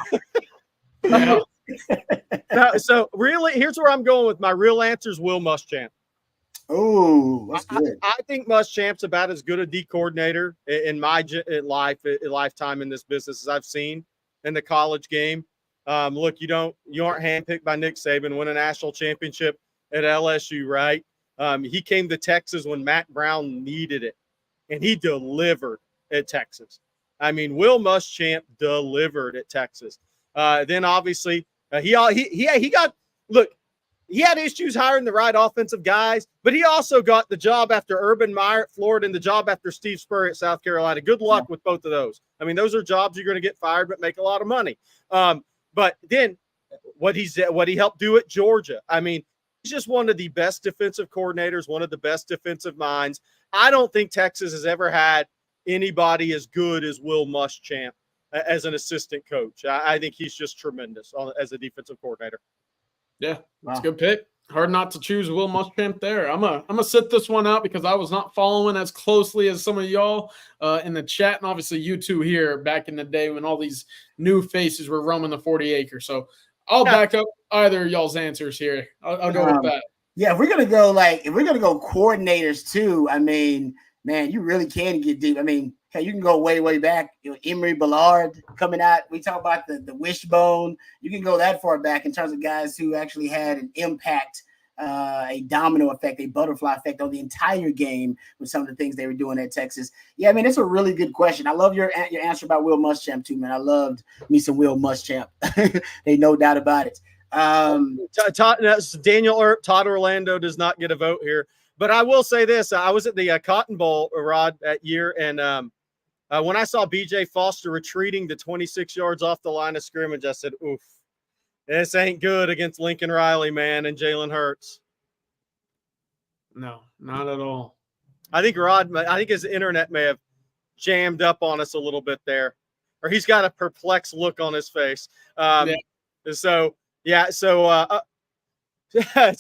So really, here's where I'm going with my real answer is Will Muschamp. Oh, that's good. I think Muschamp's about as good a D coordinator in my lifetime in this business as I've seen in the college game. Look, you aren't handpicked by Nick Saban, win a national championship at LSU, right? He came to Texas when Matt Brown needed it, and he delivered at Texas. Will Muschamp delivered at Texas. Then obviously he had issues hiring the right offensive guys, but he also got the job after Urban Meyer at Florida and the job after Steve Spurrier at South Carolina. Good luck with both of those. Those are jobs you're going to get fired but make a lot of money. But then what he helped do at Georgia, he's just one of the best defensive coordinators, one of the best defensive minds. I don't think Texas has ever had anybody as good as Will Muschamp as an assistant coach. I think he's just tremendous as a defensive coordinator. Yeah, that's a good pick. Hard not to choose Will Muschamp there. I'm gonna sit this one out because I was not following as closely as some of y'all in the chat, and obviously you two here back in the day when all these new faces were roaming the 40 acre. So I'll back up either of y'all's answers here. I'll go with that. Yeah, if we're gonna go coordinators too, man, you really can get deep. You can go way, way back. Emery Ballard coming out. We talk about the wishbone. You can go that far back in terms of guys who actually had an impact a domino effect, a butterfly effect on the entire game with some of the things they were doing at Texas. Yeah, I mean, it's a really good question. I love your answer about Will Muschamp too, man. I loved me some Will Muschamp. Ain't no doubt about it. Daniel Earp, Todd Orlando does not get a vote here. But I will say this. I was at the Cotton Bowl, Rod, that year, and when I saw B.J. Foster retreating to 26 yards off the line of scrimmage, I said, oof. This ain't good against Lincoln Riley, man, and Jalen Hurts. No, not at all. I think his internet may have jammed up on us a little bit there, or he's got a perplexed look on his face. So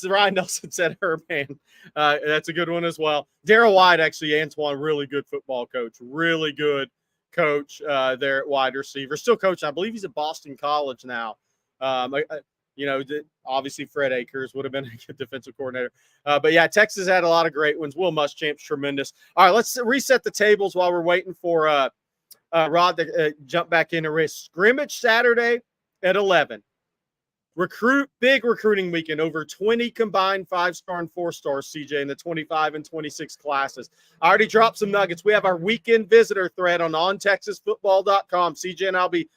Ryan Nelson said Herman. That's a good one as well. Darryl White, actually, Antoine, really good football coach. Really good coach there at wide receiver. Still coaching. I believe he's at Boston College now. Obviously Fred Akers would have been a good defensive coordinator. But yeah, Texas had a lot of great ones. Will Muschamp's tremendous. All right, let's reset the tables while we're waiting for Rod to jump back in a race. Scrimmage Saturday at 11. Big recruiting weekend, over 20 combined 5-star and 4-star, CJ, in the 25 and 26 classes. I already dropped some nuggets. We have our weekend visitor thread on ontexasfootball.com. CJ and I'll be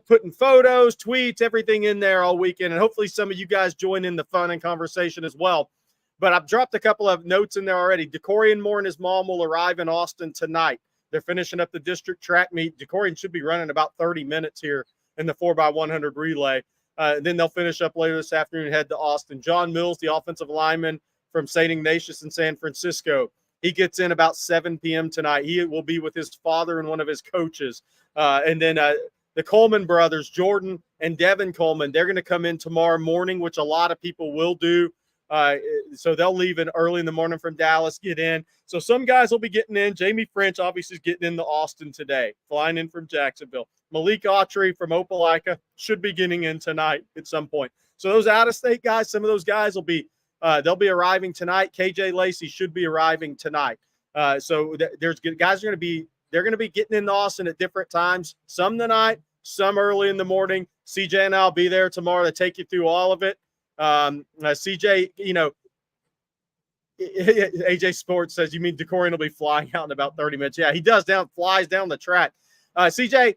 putting photos, tweets, everything in there all weekend. And hopefully some of you guys join in the fun and conversation as well. But I've dropped a couple of notes in there already. DeCorian Moore and his mom will arrive in Austin tonight. They're finishing up the district track meet. DeCorian should be running about 30 minutes here in the 4x100 relay. Then they'll finish up later this afternoon and head to Austin. John Mills, the offensive lineman from St. Ignatius in San Francisco, he gets in about 7 p.m. tonight. He will be with his father and one of his coaches. And then the Coleman brothers, Jordan and Devin Coleman, they're going to come in tomorrow morning, which a lot of people will do. So they'll leave in early in the morning from Dallas, get in. So some guys will be getting in. Jamie French obviously is getting into Austin today, flying in from Jacksonville. Malik Autry from Opelika should be getting in tonight at some point. So those out-of-state guys, some of those guys will be they'll be arriving tonight. KJ Lacey should be arriving tonight. So there's guys are going to be getting into Austin at different times. Some tonight, some early in the morning. CJ and I'll be there tomorrow to take you through all of it. CJ, AJ Sports says, you mean DeCorian will be flying out in about 30 minutes? Yeah, he does. Flies down the track. CJ,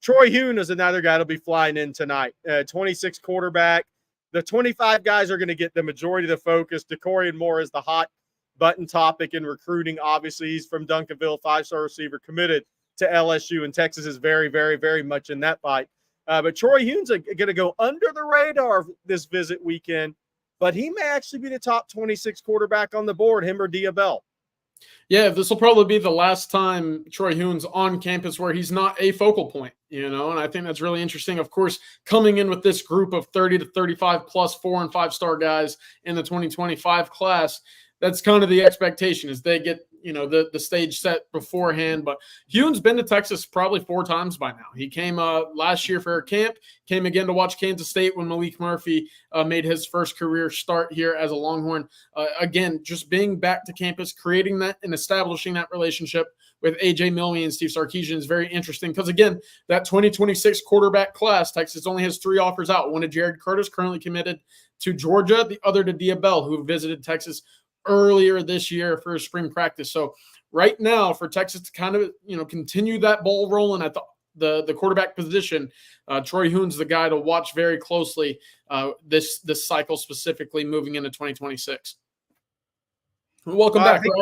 Troy Hune is another guy that'll be flying in tonight. 26 quarterback. The 25 guys are going to get the majority of the focus. DeCorian Moore is the hot button topic in recruiting. Obviously, he's from Duncanville, 5-star receiver, committed to LSU, and Texas is very, very, very much in that fight. But Troy Hune's going to go under the radar this visit weekend, but he may actually be the top 26 quarterback on the board, him or Diabell. Yeah, this will probably be the last time Troy Hune's on campus where he's not a focal point, and I think that's really interesting. Of course, coming in with this group of 30 to 35 plus 4- and 5-star guys in the 2025 class, that's kind of the expectation is they get, the stage set beforehand. But Hune's been to Texas probably 4 times by now. He came last year for a camp, came again to watch Kansas State when Malik Murphy made his first career start here as a Longhorn. Again, just being back to campus, creating that and establishing that relationship with A.J. Milne and Steve Sarkisian is very interesting because, again, that 2026 quarterback class, Texas only has 3 offers out. One to Jared Curtis, currently committed to Georgia, the other to Diabell, who visited Texas earlier this year for spring practice. So right now for Texas to kind of, continue that ball rolling at the quarterback position, Troy Hune's the guy to watch very closely this cycle, specifically moving into 2026. Welcome back. I think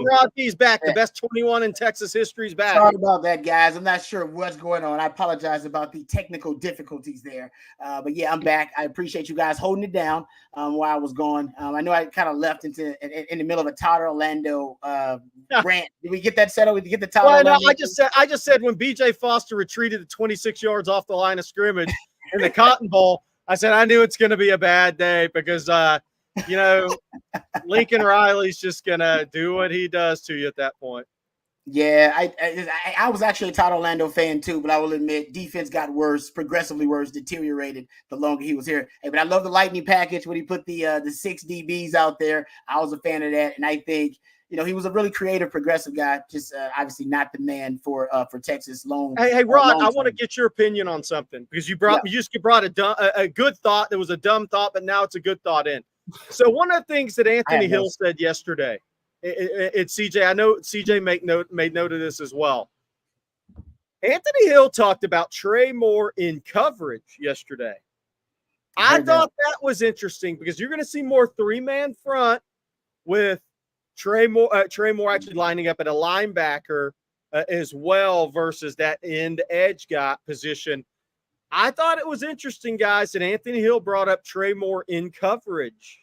Rod B's back. The best 21 in Texas history is back. Sorry about that, guys. I'm not sure what's going on. I apologize about the technical difficulties there. But yeah, I'm back. I appreciate you guys holding it down while I was gone. I know I kind of left in the middle of a Todd Orlando rant. Did we get that settled? Did we get the Todd Orlando? No, I just said when B.J. Foster retreated at 26 yards off the line of scrimmage in the Cotton Bowl, I said I knew it's going to be a bad day because Lincoln Riley's just going to do what he does to you at that point. Yeah, I was actually a Todd Orlando fan too, but I will admit defense got worse, progressively worse, deteriorated the longer he was here. Hey, but I love the lightning package when he put the 6 DBs out there. I was a fan of that, and I think he was a really creative, progressive guy. Just obviously not the man for Texas long. Hey, Rod, I want to get your opinion on something because you just brought a good thought. That was a dumb thought, but now it's a good thought in. So one of the things that Anthony Hill those. said yesterday, it's CJ. I know CJ made note of this as well. Anthony Hill talked about Trey Moore in coverage yesterday. I thought that was interesting because you're going to see more 3-man front with Trey Moore actually lining up at a linebacker as well versus that end edge guy position. I thought it was interesting, guys, that Anthony Hill brought up Trey Moore in coverage.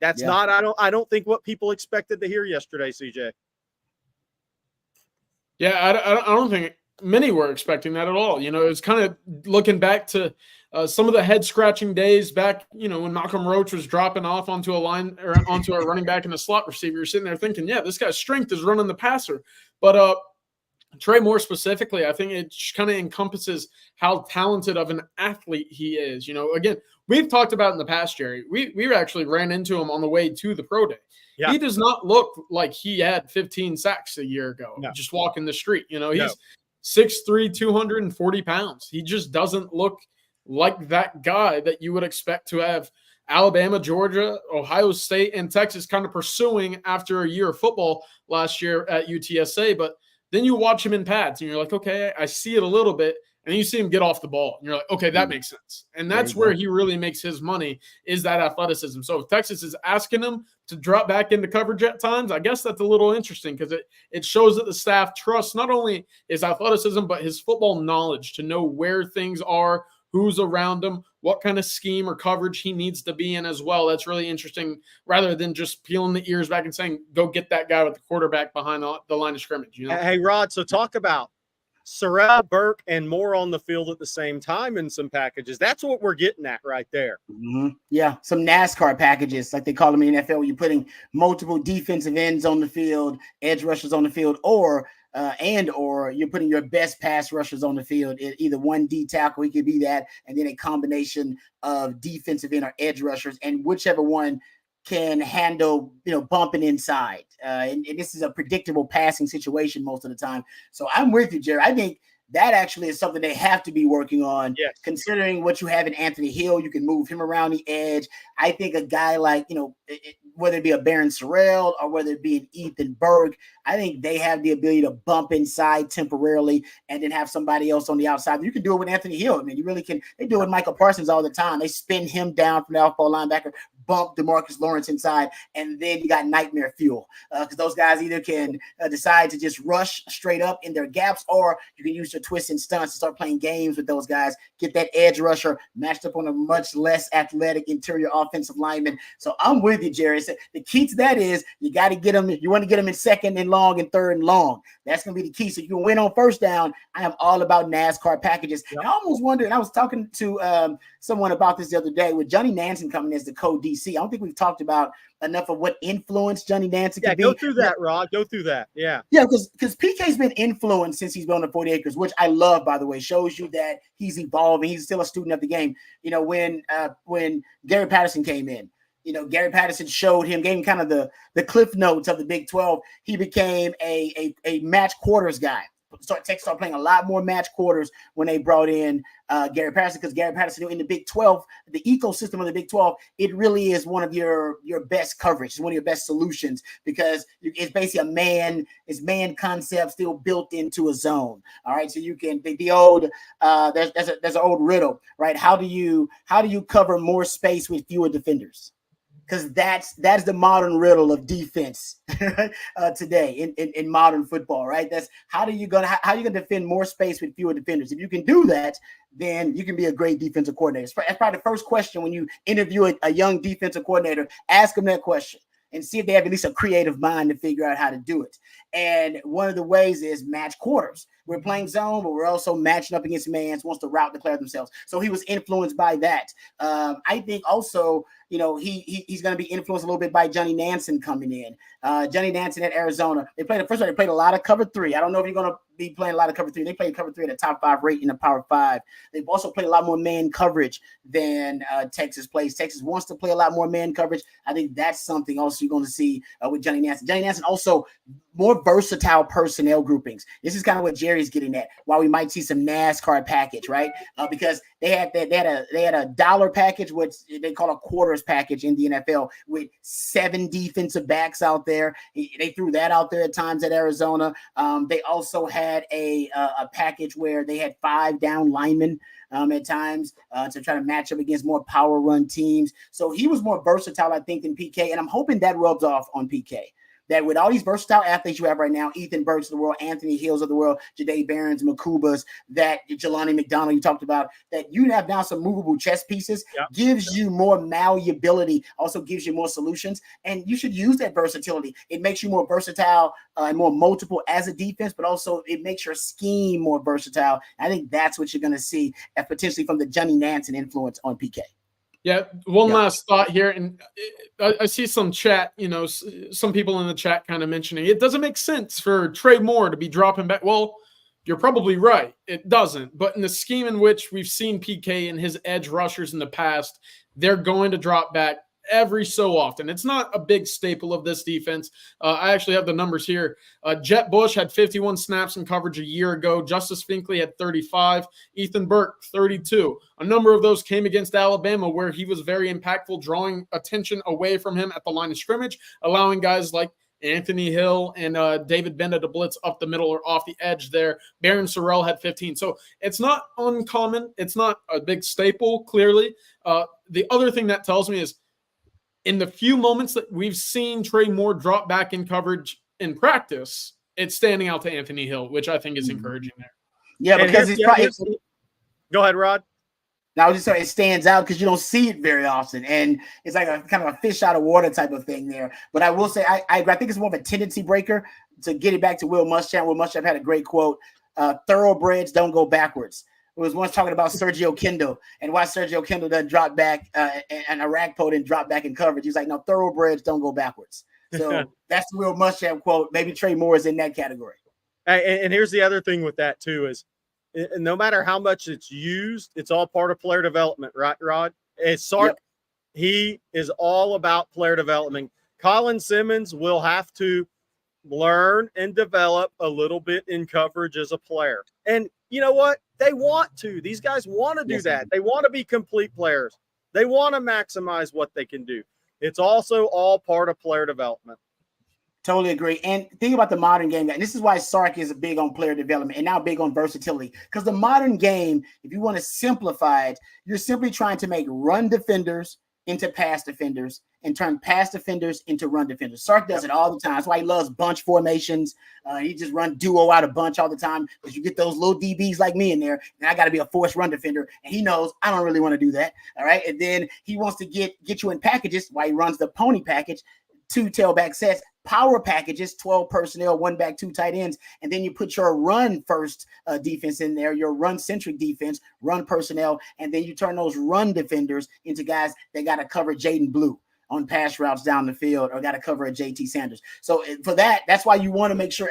That's not, I don't think what people expected to hear yesterday, CJ. Yeah, I don't think many were expecting that at all. You know, it was kind of looking back to some of the head scratching days back, you know, when Malcolm Roach was dropping off onto a line or onto a running back and a slot receiver. You're sitting there thinking, yeah, this guy's strength is running the passer. But Trey Moore specifically, I think it kind of encompasses how talented of an athlete he is. You know, again, we've talked about in the past, Jerry, we actually ran into him on the way to the pro day. Yeah. He does not look like he had 15 sacks a year ago, just walking the street. You know, he's 6'3", 240 pounds. He just doesn't look like that guy that you would expect to have Alabama, Georgia, Ohio State, and Texas kind of pursuing after a year of football last year at UTSA. But then you watch him in pads, and you're like, okay, I see it a little bit. And then you see him get off the ball, and you're like, okay, that makes sense. And that's where he really makes his money, is that athleticism. So if Texas is asking him to drop back into coverage at times, I guess that's a little interesting because it shows that the staff trusts not only his athleticism, but his football knowledge to know where things are, who's around him, what kind of scheme or coverage he needs to be in as well. That's really interesting, rather than just peeling the ears back and saying, go get that guy with the quarterback behind the line of scrimmage. You know? Hey, Rod, so talk about Sorrell, Burke, and Moore on the field at the same time in some packages. That's what we're getting at right there. Mm-hmm. Yeah, some NASCAR packages, like they call them in the NFL, where you're putting multiple defensive ends on the field, edge rushers on the field, or you're putting your best pass rushers on the field. Either one D tackle, he could be that, and then a combination of defensive end or edge rushers, and whichever one can handle, bumping inside. And this is a predictable passing situation most of the time. So I'm with you, Jerry. I think that actually is something they have to be working on. Yes. Considering what you have in Anthony Hill, you can move him around the edge. I think a guy like, whether it be a Baron Sorrell or whether it be an Ethan Berg, I think they have the ability to bump inside temporarily and then have somebody else on the outside. You can do it with Anthony Hill. I mean, you really can. They do it with Michael Parsons all the time. They spin him down from the off-ball linebacker, bump DeMarcus Lawrence inside, and then you got nightmare fuel because those guys either can decide to just rush straight up in their gaps, or you can use your twists and stunts to start playing games with those guys, get that edge rusher matched up on a much less athletic interior offensive lineman. So I'm with you, Jerry. So the key to that is you got to get them. You want to get them in second and long and third and long. That's going to be the key. So you can win on first down. I am all about NASCAR packages. Yeah. I almost wondered, I was talking to someone about this the other day with Johnny Nansen coming as the co-DC. I don't think we've talked about enough of what influence Johnny Nansen can be. Go through that, Rod. Go through that. Yeah, because PK's been influenced since he's been on the 40 acres, which I love, by the way. Shows you that he's evolving. He's still a student of the game. When Gary Patterson came in, Gary Patterson showed him, gave him kind of the cliff notes of the Big 12. He became a match quarters guy. Texas started playing a lot more match quarters when they brought in Gary Patterson, because Gary Patterson in the Big 12, the ecosystem of the Big 12, it really is one of your best coverage. It's one of your best solutions because it's basically man concept still built into a zone. All right, so you can the old there's an old riddle, right? How do you cover more space with fewer defenders? Because that's the modern riddle of defense today in modern football, right? That's how are you gonna defend more space with fewer defenders? If you can do that, then you can be a great defensive coordinator. That's probably the first question when you interview a young defensive coordinator. Ask them that question and see if they have at least a creative mind to figure out how to do it. And one of the ways is match quarters. We're playing zone, but we're also matching up against man who wants to route declare themselves. So he was influenced by that. I think also, he's going to be influenced a little bit by Johnny Nansen coming in. Johnny Nansen at Arizona. They played a lot of cover 3. I don't know if you're going to be playing a lot of cover 3. They played cover 3 at a top 5 rate in the Power 5. They've also played a lot more man coverage than Texas plays. Texas wants to play a lot more man coverage. I think that's something also you're going to see with Johnny Nansen. Johnny Nansen also more versatile personnel groupings. This is kind of what Jerry's getting at. Why we might see some NASCAR package, right? Because they had a dollar package, which they call a quarters package in the NFL, with 7 defensive backs out there. They threw that out there at times at Arizona. They also had a package where they had 5 down linemen at times to try to match up against more power run teams. So he was more versatile, I think, than PK, and I'm hoping that rubs off on PK. That with all these versatile athletes you have right now, Ethan Burks of the world, Anthony Hills of the world, Jahdae Barons, Makubas, that Jelani McDonald you talked about, that you have now some movable chess pieces, gives you more malleability, also gives you more solutions, and you should use that versatility. It makes you more versatile and more multiple as a defense, but also it makes your scheme more versatile. I think that's what you're going to see potentially from the Johnny Nansen influence on PK. Yeah, one last thought here, and I see some chat, some people in the chat kind of mentioning it doesn't make sense for Trey Moore to be dropping back. Well, you're probably right. It doesn't. But in the scheme in which we've seen PK and his edge rushers in the past, they're going to drop back every so often. It's not a big staple of this defense. I actually have the numbers here. Jet Bush had 51 snaps in coverage a year ago. Justice Finkley had 35. Ethan Burke, 32. A number of those came against Alabama, where he was very impactful, drawing attention away from him at the line of scrimmage, allowing guys like Anthony Hill and David Benda to blitz up the middle or off the edge there. Baron Sorrell had 15. So it's not uncommon. It's not a big staple, clearly. The other thing that tells me is, in the few moments that we've seen Trey Moore drop back in coverage in practice, it's standing out to Anthony Hill, which I think is encouraging there. Yeah, because it's probably – Go ahead, Rod. Now, I was just saying it stands out because you don't see it very often, and it's like a kind of a fish out of water type of thing there. But I will say I think it's more of a tendency breaker. To get it back to Will Muschamp, Will Muschamp had a great quote, thoroughbreds don't go backwards. It was once talking about Sergio Kendall and why Sergio Kendall doesn't drop back and Arakpo didn't drop back in coverage. He's like, no, thoroughbreds don't go backwards. So that's the Will Muschamp quote. Maybe Trey Moore is in that category. And here's the other thing with that, too, is no matter how much it's used, it's all part of player development, right, Rod? Sark, he is all about player development. Colin Simmons will have to learn and develop a little bit in coverage as a player. And you know what? They want to. These guys want to do that. They want to be complete players. They want to maximize what they can do. It's also all part of player development. Totally agree. And think about the modern game. And this is why Sark is big on player development and now big on versatility. Because the modern game, if you want to simplify it, you're simply trying to make run defenders into pass defenders and turn pass defenders into run defenders. Sark does it all the time. That's why he loves bunch formations. He just run duo out of bunch all the time because you get those little DBs like me in there, and I got to be a forced run defender. And he knows I don't really want to do that. All right. And then he wants to get you in packages. Why he runs the pony package, 2 tailback sets, power packages, 12 personnel, 1 back, 2 tight ends. And then you put your run first defense in there, your run centric defense, run personnel. And then you turn those run defenders into guys that got to cover Jaden Blue on pass routes down the field or got to cover a JT Sanders. So for that's why you want to make sure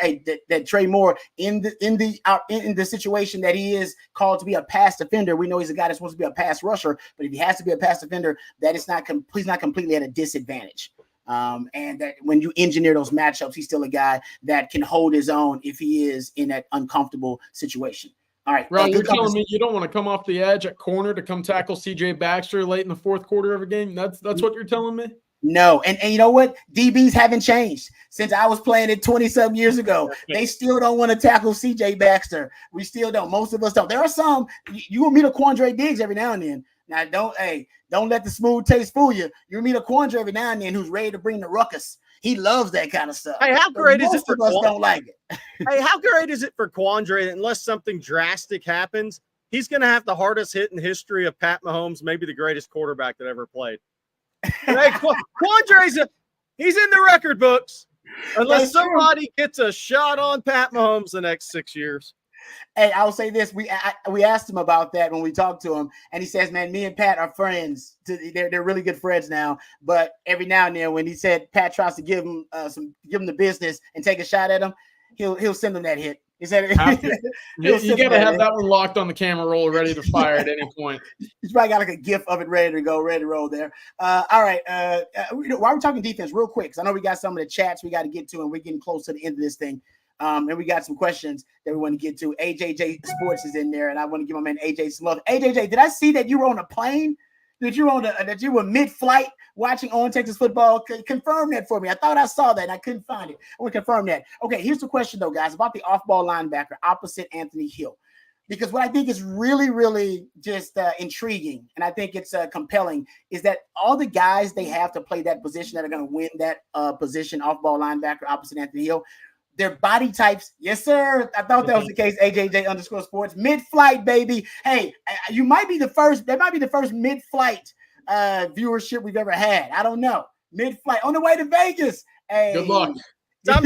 that Trey Moore in the situation that he is called to be a pass defender. We know he's a guy that's supposed to be a pass rusher, but if he has to be a pass defender, that is he's not completely at a disadvantage. And that when you engineer those matchups, he's still a guy that can hold his own if he is in that uncomfortable situation. All right. Ron, you're telling me you don't want to come off the edge at corner to come tackle CJ Baxter late in the fourth quarter of a game? That's what you're telling me? No. And you know what? DBs haven't changed since I was playing it 20-some years ago. They still don't want to tackle CJ Baxter. We still don't. Most of us don't. There are some. You will meet a Quandre Diggs every now and then. Now, don't let the smooth taste fool you. You'll meet a Quandre every now and then who's ready to bring the ruckus. He loves that kind of stuff. Hey, how great is it for us don't like it? Hey, how great is it for Quandre that unless something drastic happens, he's going to have the hardest hit in history of Pat Mahomes, maybe the greatest quarterback that ever played. Hey, Quandre's he's in the record books unless somebody gets a shot on Pat Mahomes the next 6 years. Hey, I'll say this. We asked him about that when we talked to him, and he says, man, me and Pat are friends. They're really good friends now. But every now and then when he said Pat tries to give him the business and take a shot at him, he'll send him that hit. He said You got to have that one locked on the camera roll, ready to fire at any point. He's probably got like a GIF of it ready to go, ready to roll there. All right. While we're talking defense, real quick, because I know we got some of the chats we got to get to, and we're getting close to the end of this thing. And we got some questions that we want to get to. AJJ Sports is in there, and I want to give my man AJ some love. AJJ, did I see that you were on a plane? That you were mid-flight watching On Texas Football? Confirm that for me. I thought I saw that and I couldn't find it. I want to confirm that. Okay, here's the question though, guys, about the off-ball linebacker opposite Anthony Hill. Because what I think is really, really just intriguing, and I think it's compelling, is that all the guys they have to play that position that are going to win that position, off-ball linebacker opposite Anthony Hill, their body types, yes, sir. I thought that was the case. AJJ_sports, mid-flight, baby. Hey, you might be the first. That might be the first mid-flight viewership we've ever had. I don't know. Mid-flight on the way to Vegas. Hey. Good luck. I'm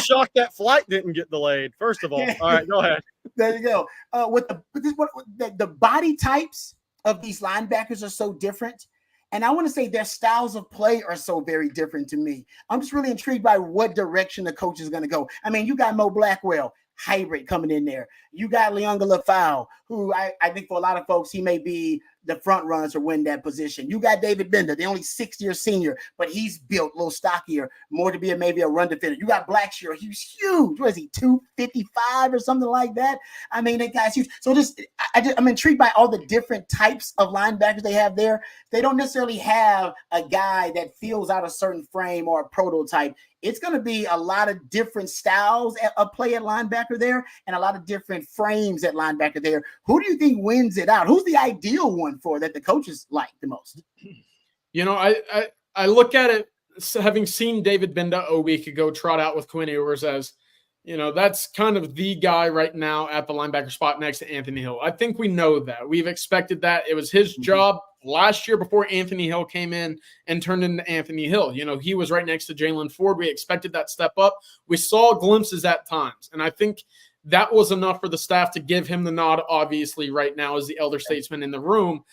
shocked that flight didn't get delayed. First of all, all right, go ahead. There you go. The body types of these linebackers are so different. And I want to say their styles of play are so very different to me. I'm just really intrigued by what direction the coach is going to go. I mean, you got Mo Blackwell, hybrid coming in there. You got Leonga Lafau, who I think for a lot of folks, he may be the front runner to win that position. You got David Bender, the only 6-year senior, but he's built a little stockier, more to be maybe a run defender. You got Blackshear, he's huge. What is he, 255 or something like that? I mean, that guy's huge. So I'm intrigued by all the different types of linebackers they have there. They don't necessarily have a guy that fills out a certain frame or a prototype. It's going to be a lot of different styles of play at linebacker there and a lot of different frames at linebacker there. Who do you think wins it out? Who's the ideal one for that the coaches like the most? You know, I look at it, having seen David Benda a week ago trot out with Quinn Ewers as, you know, that's kind of the guy right now at the linebacker spot next to Anthony Hill. I think we know that. We've expected that. It was his job last year before Anthony Hill came in and turned into Anthony Hill. You know, he was right next to Jalen Ford. We expected that step up. We saw glimpses at times. And I think that was enough for the staff to give him the nod, obviously, right now as the elder statesman in the room.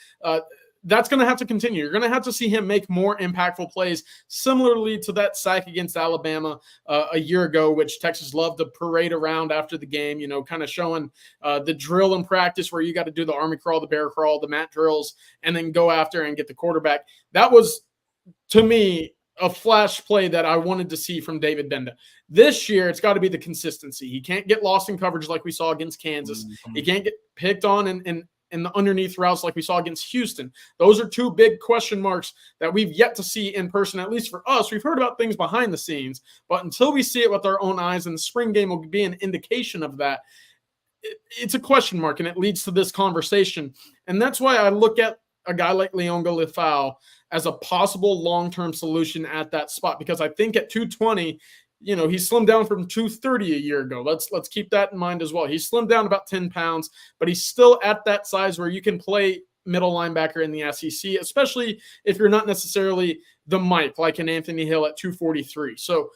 That's going to have to continue. You're going to have to see him make more impactful plays, similarly to that sack against Alabama a year ago, which Texas loved to parade around after the game, you know, kind of showing the drill in practice where you got to do the army crawl, the bear crawl, the mat drills, and then go after and get the quarterback. That was, to me, a flash play that I wanted to see from David Benda. This year, it's got to be the consistency. He can't get lost in coverage like we saw against Kansas. He can't get picked on in the underneath routes like we saw against Houston. Those are two big question marks that we've yet to see in person, at least for us. We've heard about things behind the scenes, but until we see it with our own eyes, and the spring game will be an indication of that, it's a question mark, and it leads to this conversation. And that's why I look at a guy like Leonga Lafau as a possible long-term solution at that spot, because I think at 220, you know, he slimmed down from 230 a year ago. Let's keep that in mind as well. He slimmed down about 10 pounds, but he's still at that size where you can play middle linebacker in the SEC, especially if you're not necessarily the Mike, like an Anthony Hill at 243. So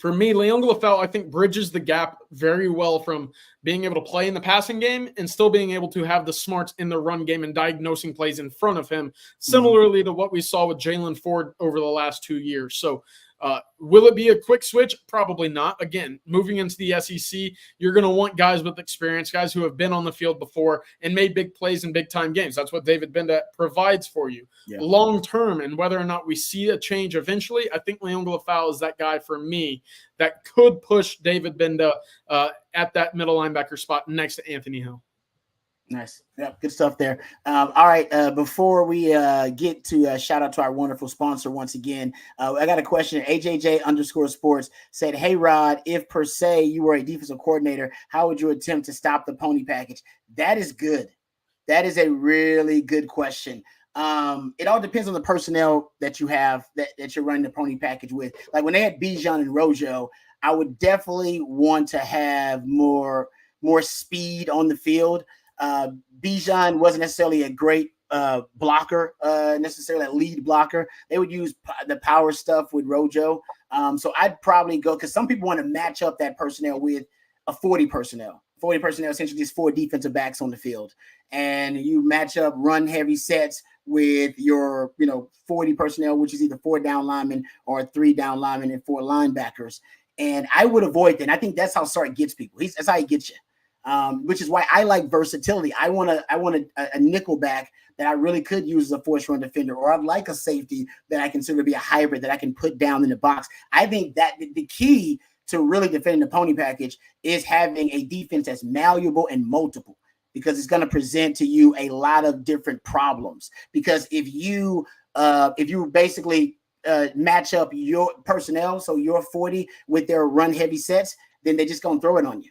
for me, Leonga Lafau, I think, bridges the gap very well from being able to play in the passing game and still being able to have the smarts in the run game and diagnosing plays in front of him, similarly to what we saw with Jalen Ford over the last 2 years. So will it be a quick switch? Probably not. Again, moving into the SEC, you're going to want guys with experience, guys who have been on the field before and made big plays in big-time games. That's what David Benda provides for you. Yeah. Long-term, and whether or not we see a change eventually, I think Leonga Lafau is that guy for me that could push David Benda at that middle linebacker spot next to Anthony Hill. Nice. Yeah, good stuff there. All right. Before we get to shout out to our wonderful sponsor once again, I got a question. AJJ_sports said, "Hey Rod, if per se you were a defensive coordinator, how would you attempt to stop the pony package?" That is good. That is a really good question. It all depends on the personnel that you have that you're running the pony package with. Like when they had Bijan and Rojo, I would definitely want to have more speed on the field. Bijan wasn't necessarily a great blocker, necessarily a lead blocker. They would use the power stuff with Rojo. So I'd probably go, because some people want to match up that personnel with a 40 personnel. 40 personnel, essentially just 4 defensive backs on the field. And you match up run heavy sets with your, 40 personnel, which is either 4 down linemen or 3 down linemen and 4 linebackers. And I would avoid that. And I think that's how Sark gets people. That's how he gets you. Which is why I like versatility. I want a nickel back that I really could use as a force run defender, or I'd like a safety that I consider to be a hybrid that I can put down in the box. I think that the key to really defending the pony package is having a defense that's malleable and multiple, because it's going to present to you a lot of different problems. Because if you basically match up your personnel, so your 40 with their run heavy sets, then they're just going to throw it on you.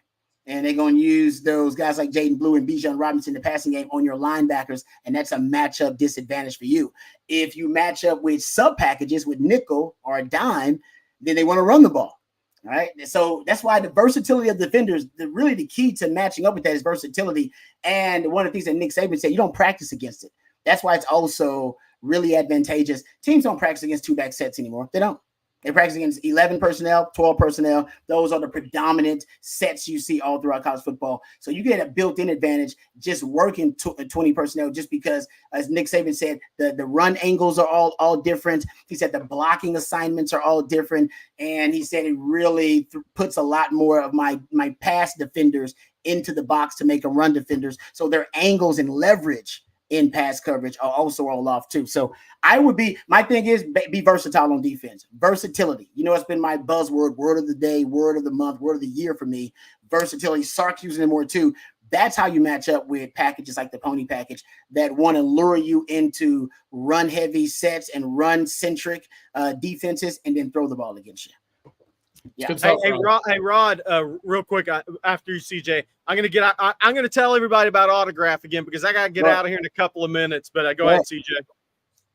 And they're going to use those guys like Jaden Blue and Bijan Robinson in the passing game on your linebackers, and that's a matchup disadvantage for you. If you match up with sub packages with nickel or a dime, then they want to run the ball. All right. So that's why the versatility of defenders, really the key to matching up with that is versatility. And one of the things that Nick Saban said, you don't practice against it. That's why it's also really advantageous. Teams don't practice against two-back sets anymore. They don't. They practice against 11 personnel, 12 personnel. Those are the predominant sets you see all throughout college football. So you get a built-in advantage just working 20 personnel, just because, as Nick Saban said, the run angles are all different. He said the blocking assignments are all different. And he said it really puts a lot more of my pass defenders into the box to make them run defenders. So their angles and leverage in pass coverage are also all off too. So my thing is be versatile on defense. Versatility. It's been my buzzword, word of the day, word of the month, word of the year for me. Versatility. Sark using it more too. That's how you match up with packages like the pony package that want to lure you into run heavy sets and run centric defenses, and then throw the ball against you. Yeah. Hey, Rod, real quick, after you, CJ, I'm going to tell everybody about Autograph again, because I got to get out of here in a couple of minutes, but go ahead, CJ.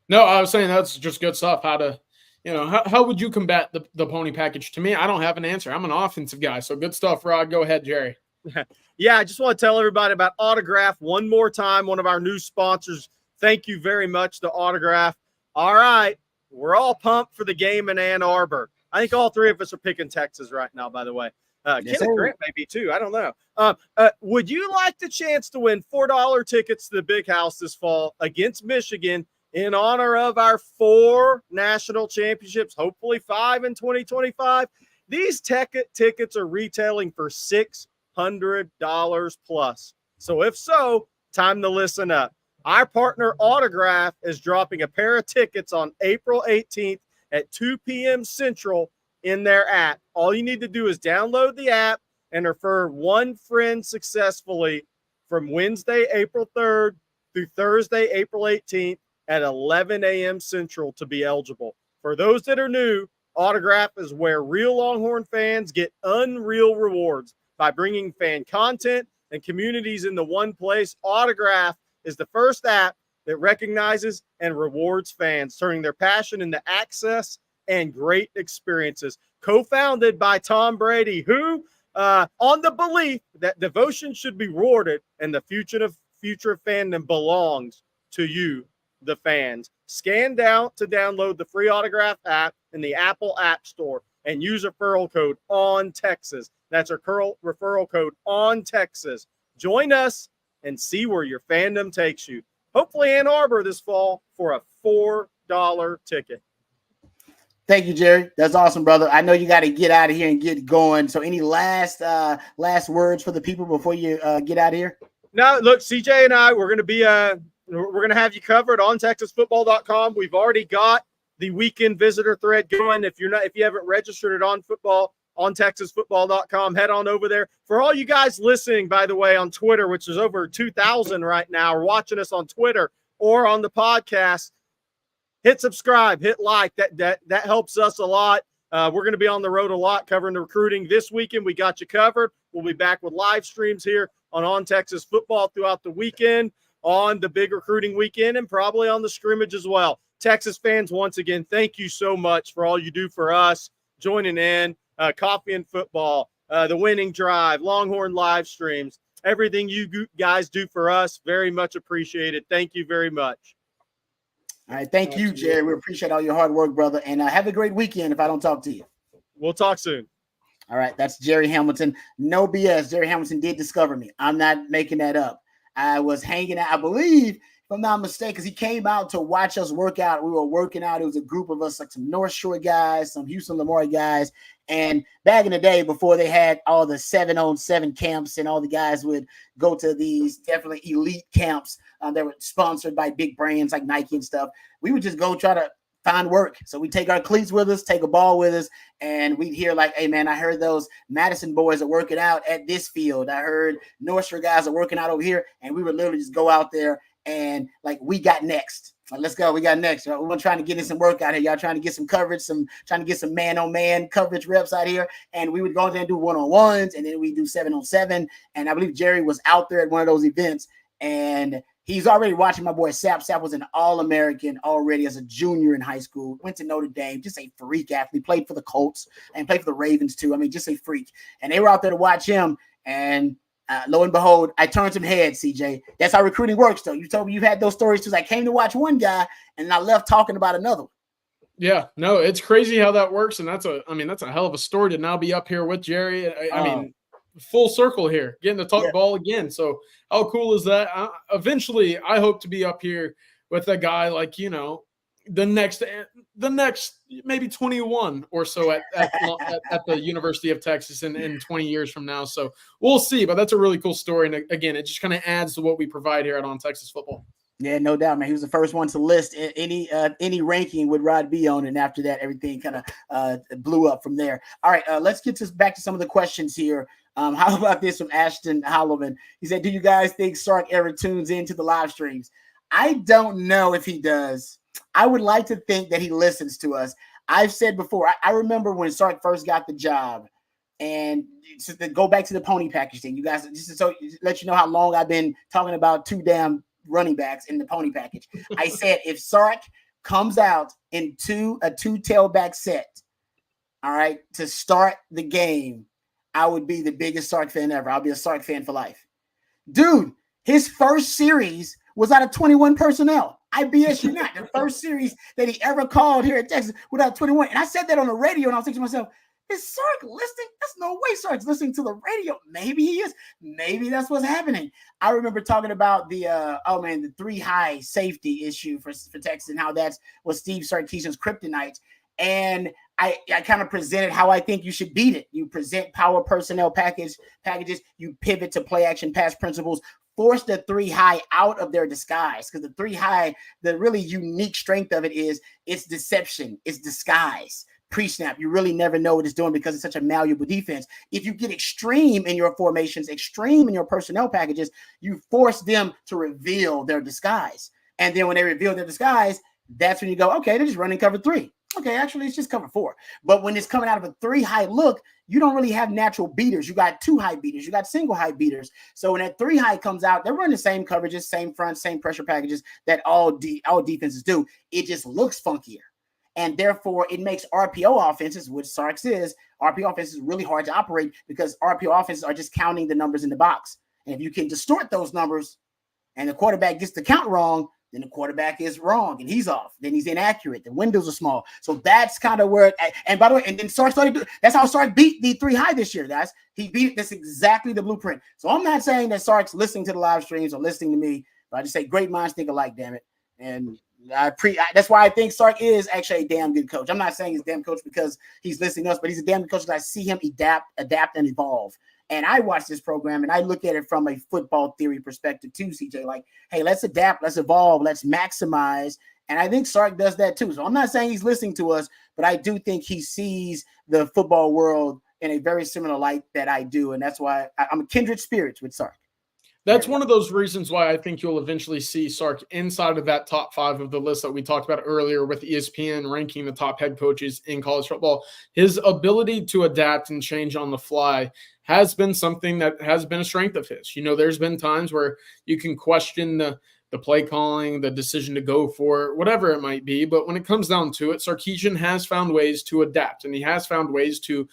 No, I was saying that's just good stuff. How would you combat the pony package? To me, I don't have an answer. I'm an offensive guy. So good stuff, Rod. Go ahead, Jerry. Yeah, I just want to tell everybody about Autograph one more time, one of our new sponsors. Thank you very much to Autograph. All right, we're all pumped for the game in Ann Arbor. I think all three of us are picking Texas right now, by the way. Kenneth Grant maybe too. I don't know. Would you like the chance to win $4 tickets to the Big House this fall against Michigan in honor of our 4 national championships, hopefully 5 in 2025? These tickets are retailing for $600 plus. So if so, time to listen up. Our partner Autograph is dropping a pair of tickets on April 18th at 2 p.m. Central in their app. All you need to do is download the app and refer one friend successfully from Wednesday, April 3rd through Thursday, April 18th at 11 a.m. Central to be eligible. For those that are new, Autograph is where real Longhorn fans get unreal rewards by bringing fan content and communities into one place. Autograph is the first app that recognizes and rewards fans, turning their passion into access and great experiences. Co-founded by Tom Brady, who, on the belief that devotion should be rewarded and the future of fandom belongs to you, the fans. Scan down to download the free Autograph app in the Apple App Store and use referral code ONTexas. That's our referral code ONTexas. Join us and see where your fandom takes you. Hopefully Ann Arbor this fall for a $4 ticket. Thank you, Jerry. That's awesome, brother. I know you got to get out of here and get going. So any last words for the people before you get out of here? No, look, CJ and I, we're going to have you covered on TexasFootball.com. We've already got the weekend visitor thread going. If you haven't registered it on TexasFootball.com, head on over there. For all you guys listening, by the way, on Twitter, which is over 2,000 right now, or watching us on Twitter or on the podcast, hit subscribe, hit like. That helps us a lot. We're going to be on the road a lot covering the recruiting this weekend. We got you covered. We'll be back with live streams here on Texas Football throughout the weekend, on the big recruiting weekend, and probably on the scrimmage as well. Texas fans, once again, thank you so much for all you do for us, joining in, Coffee and Football, the Winning Drive, Longhorn Livestreams, everything you guys do for us. Very much appreciated. Thank you very much. All right. Thank you, Jerry. We appreciate all your hard work, brother. And have a great weekend if I don't talk to you. We'll talk soon. All right. That's Jerry Hamilton. No BS. Jerry Hamilton did discover me. I'm not making that up. I was hanging out, I believe, if I'm not mistaken, because he came out to watch us work out. We were working out. It was a group of us, like some North Shore guys, some Houston Lamar guys. And back in the day, before they had all the 7-on-7 camps and all the guys would go to these definitely elite camps that were sponsored by big brands like Nike and stuff, we would just go try to find work. So we take our cleats with us, take a ball with us, and we'd hear like, hey, man, I heard those Madison boys are working out at this field. I heard North Shore guys are working out over here. And we would literally just go out there and like, we got next. Like, let's go. We got next. We're trying to get in some work out here. Y'all trying to get some coverage, trying to get some man-on-man coverage reps out here. And we would go there and do one-on-ones, and then we do 7-on-7. And I believe Jerry was out there at one of those events, and he's already watching my boy Sap. Sap was an All-American already as a junior in high school. Went to Notre Dame, just a freak athlete. Played for the Colts and played for the Ravens too. I mean, just a freak. And they were out there to watch him, and lo and behold, I turned some heads, CJ. That's how recruiting works, though. You told me you've had those stories too. I came to watch one guy, and I left talking about another one. Yeah, no, it's crazy how that works, and that's a hell of a story to now be up here with Jerry. I mean, full circle here, getting to talk ball again. So how cool is that? Eventually, I hope to be up here with a guy like, you know, the next maybe 21 or so at the University of Texas in 20 years from now. So we'll see, but that's a really cool story. And again, it just kind of adds to what we provide here at On Texas Football. Yeah, no doubt, man. He was the first one to list any ranking with Rod B on, and after that, everything kind of blew up from there. All right, let's get back to some of the questions here. How about this from Ashton Holloman? He said, do you guys think Sark ever tunes into the live streams? I don't know if he does. I would like to think that he listens to us. I've said before, I remember when Sark first got the job, and to go back to the pony package thing, you guys, just to let you know how long I've been talking about two damn running backs in the pony package. I said, if Sark comes out in a two tailback set, all right, to start the game, I would be the biggest Sark fan ever. I'll be a Sark fan for life. Dude, his first series was out of 21 personnel. I BS you not. The first series that he ever called here at Texas without 21. And I said that on the radio, and I was thinking to myself, is Sark listening? There's no way Sark's listening to the radio. Maybe he is. Maybe that's what's happening. I remember talking about the three high safety issue for Texas and how that's what Steve Sarkisian's kryptonite. And I kind of presented how I think you should beat it. You present power personnel packages. You pivot to play action pass principles. Force the three high out of their disguise, because the three high, the really unique strength of it is it's deception, it's disguise. Pre-snap, you really never know what it's doing because it's such a malleable defense. If you get extreme in your formations, extreme in your personnel packages, you force them to reveal their disguise. And then when they reveal their disguise, that's when you go, okay, they're just running cover three. Okay, actually, it's just cover four. But when it's coming out of a three high look, you don't really have natural beaters. You got two high beaters. You got single high beaters. So when that three high comes out, they're running the same coverages, same front, same pressure packages that all defenses do. It just looks funkier. And therefore, it makes RPO offenses, which Sarks is, RPO offenses really hard to operate because RPO offenses are just counting the numbers in the box. And if you can distort those numbers and the quarterback gets the count wrong, then the quarterback is wrong and he's off. Then he's inaccurate. The windows are small. So that's kind of where, and by the way, and then Sark started, that's how Sark beat the three high this year, guys. He beat, that's exactly the blueprint. So I'm not saying that Sark's listening to the live streams or listening to me, but I just say great minds think alike, damn it. And that's why I think Sark is actually a damn good coach. I'm not saying he's a damn coach because he's listening to us, but he's a damn good coach because I see him adapt and evolve. And I watch this program and I look at it from a football theory perspective too, CJ. Like, hey, let's adapt, let's evolve, let's maximize. And I think Sark does that too. So I'm not saying he's listening to us, but I do think he sees the football world in a very similar light that I do. And that's why I'm a kindred spirits with Sark. That's one of those reasons why I think you'll eventually see Sark inside of that top 5 of the list that we talked about earlier with ESPN ranking the top head coaches in college football. His ability to adapt and change on the fly has been something that has been a strength of his. You know, there's been times where you can question the play calling, the decision to go for it, whatever it might be. But when it comes down to it, Sarkisian has found ways to adapt, and he has found ways to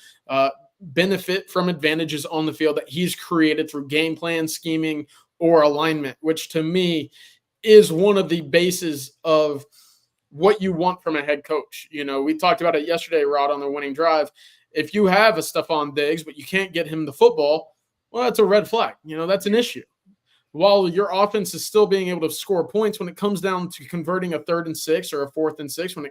benefit from advantages on the field that he's created through game plan, scheming, or alignment, which to me is one of the bases of what you want from a head coach. You know, we talked about it yesterday, Rod, on the winning drive. If you have a Stephon Diggs, but you can't get him the football, well, that's a red flag. You know, that's an issue. while your offense is still being able to score points, when it comes down to converting a 3rd and 6 or a 4th and 6, when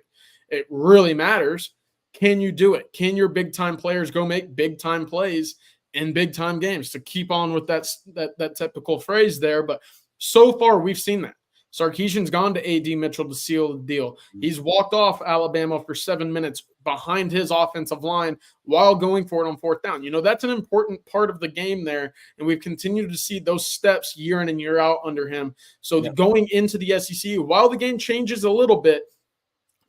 it really matters, can you do it? Can your big-time players go make big-time plays in big-time games? To keep on with that typical phrase there, but so far we've seen that. Sarkisian's gone to A.D. Mitchell to seal the deal. He's walked off Alabama for 7 minutes behind his offensive line while going for it on 4th down. That's an important part of the game there, and we've continued to see those steps year in and year out under him. So going into the SEC, while the game changes a little bit,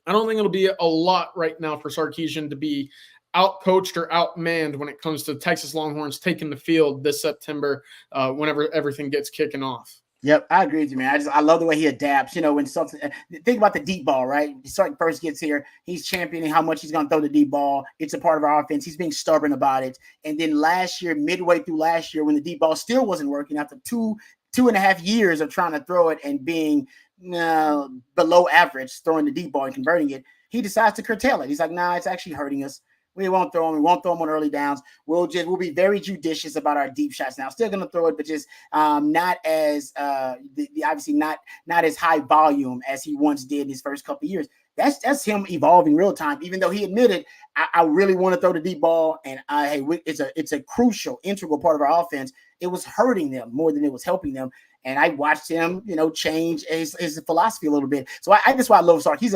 I don't think it'll be a lot right now for Sarkisian to be out-coached or out-manned when it comes to Texas Longhorns taking the field this September whenever everything gets kicking off. Yep, I agree with you, man. I love the way he adapts. When something, think about the deep ball, right? Sark first gets here, he's championing how much he's going to throw the deep ball. It's a part of our offense. He's being stubborn about it. And then last year, midway through last year, when the deep ball still wasn't working, after two and a half years of trying to throw it and being below average, throwing the deep ball and converting it, he decides to curtail it. He's like, nah, it's actually hurting us. We won't throw him. We won't throw him on early downs. We'll be very judicious about our deep shots now. Still going to throw it, but just not as obviously not as high volume as he once did in his first couple of years. That's him evolving real time. Even though he admitted, I really want to throw the deep ball, and it's a crucial, integral part of our offense. It was hurting them more than it was helping them. And I watched him, change his philosophy a little bit. So that's why I love Sark. He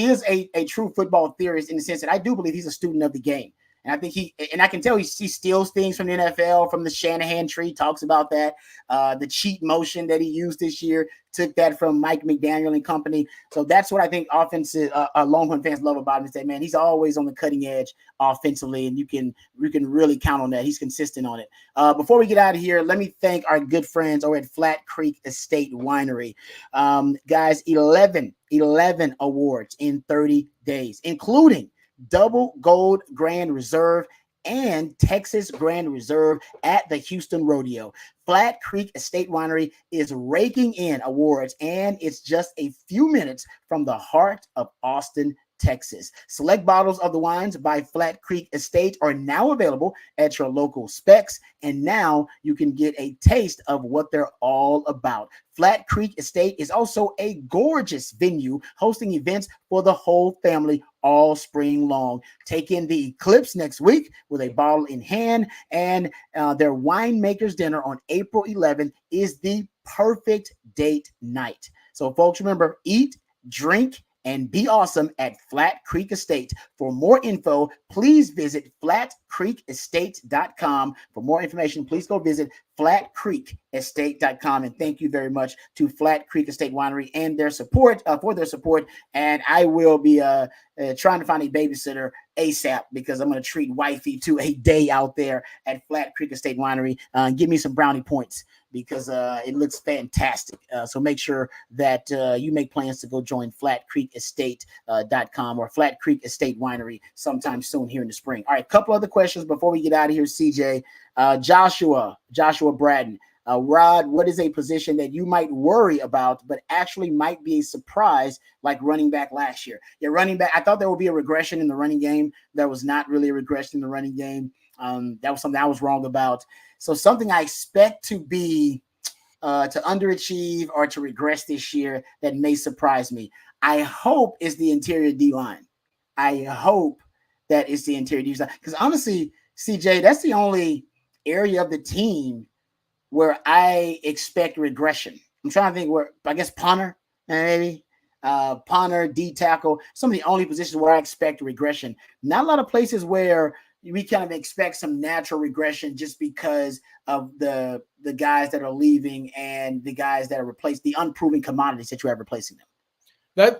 is a true football theorist in the sense that I do believe he's a student of the game. And I think I can tell he steals things from the NFL, from the Shanahan tree, talks about that. The cheat motion that he used this year, took that from Mike McDaniel and company. So that's what I think offensive Longhorn fans love about him, is that, man, he's always on the cutting edge offensively, and you can really count on that. He's consistent on it. Before we get out of here, let me thank our good friends over at Flat Creek Estate Winery. Guys, 11 awards in 30 days, including Double Gold Grand Reserve and Texas Grand Reserve at the Houston Rodeo. Flat Creek Estate Winery is raking in awards, and it's just a few minutes from the heart of Austin, Texas. Select bottles of the wines by Flat Creek Estate are now available at your local Specs, and now you can get a taste of what they're all about. Flat Creek Estate is also a gorgeous venue hosting events for the whole family all spring long. Take in the Eclipse next week with a bottle in hand, and their winemaker's dinner on April 11th is the perfect date night. So folks, remember, eat, drink, and be awesome at Flat Creek Estate. For more info, please visit flatcreekestate.com. For more information, please go visit flatcreekestate.com. And thank you very much to Flat Creek Estate Winery and their support for their support. And I will be trying to find a babysitter ASAP, because I'm going to treat wifey to a day out there at Flat Creek Estate Winery. Give me some brownie points, because it looks fantastic. So make sure that you make plans to go join flatcreekestate.com or Flat Creek Estate Winery sometime soon here in the spring. All right, a couple other questions before we get out of here, CJ. Joshua Braden. Rod, what is a position that you might worry about but actually might be a surprise, like running back last year? Yeah, running back, I thought there would be a regression in the running game. There was not really a regression in the running game. That was something I was wrong about. So something I expect to be to underachieve or to regress this year that may surprise me, I hope, is the interior D-line. I hope that it's the interior D-line, because honestly, CJ, that's the only area of the team where I expect regression. I'm trying to think where, I guess punter, maybe. Punter, D tackle, some of the only positions where I expect regression. Not a lot of places where we kind of expect some natural regression just because of the guys that are leaving and the guys that are replaced, the unproven commodities that you have replacing them.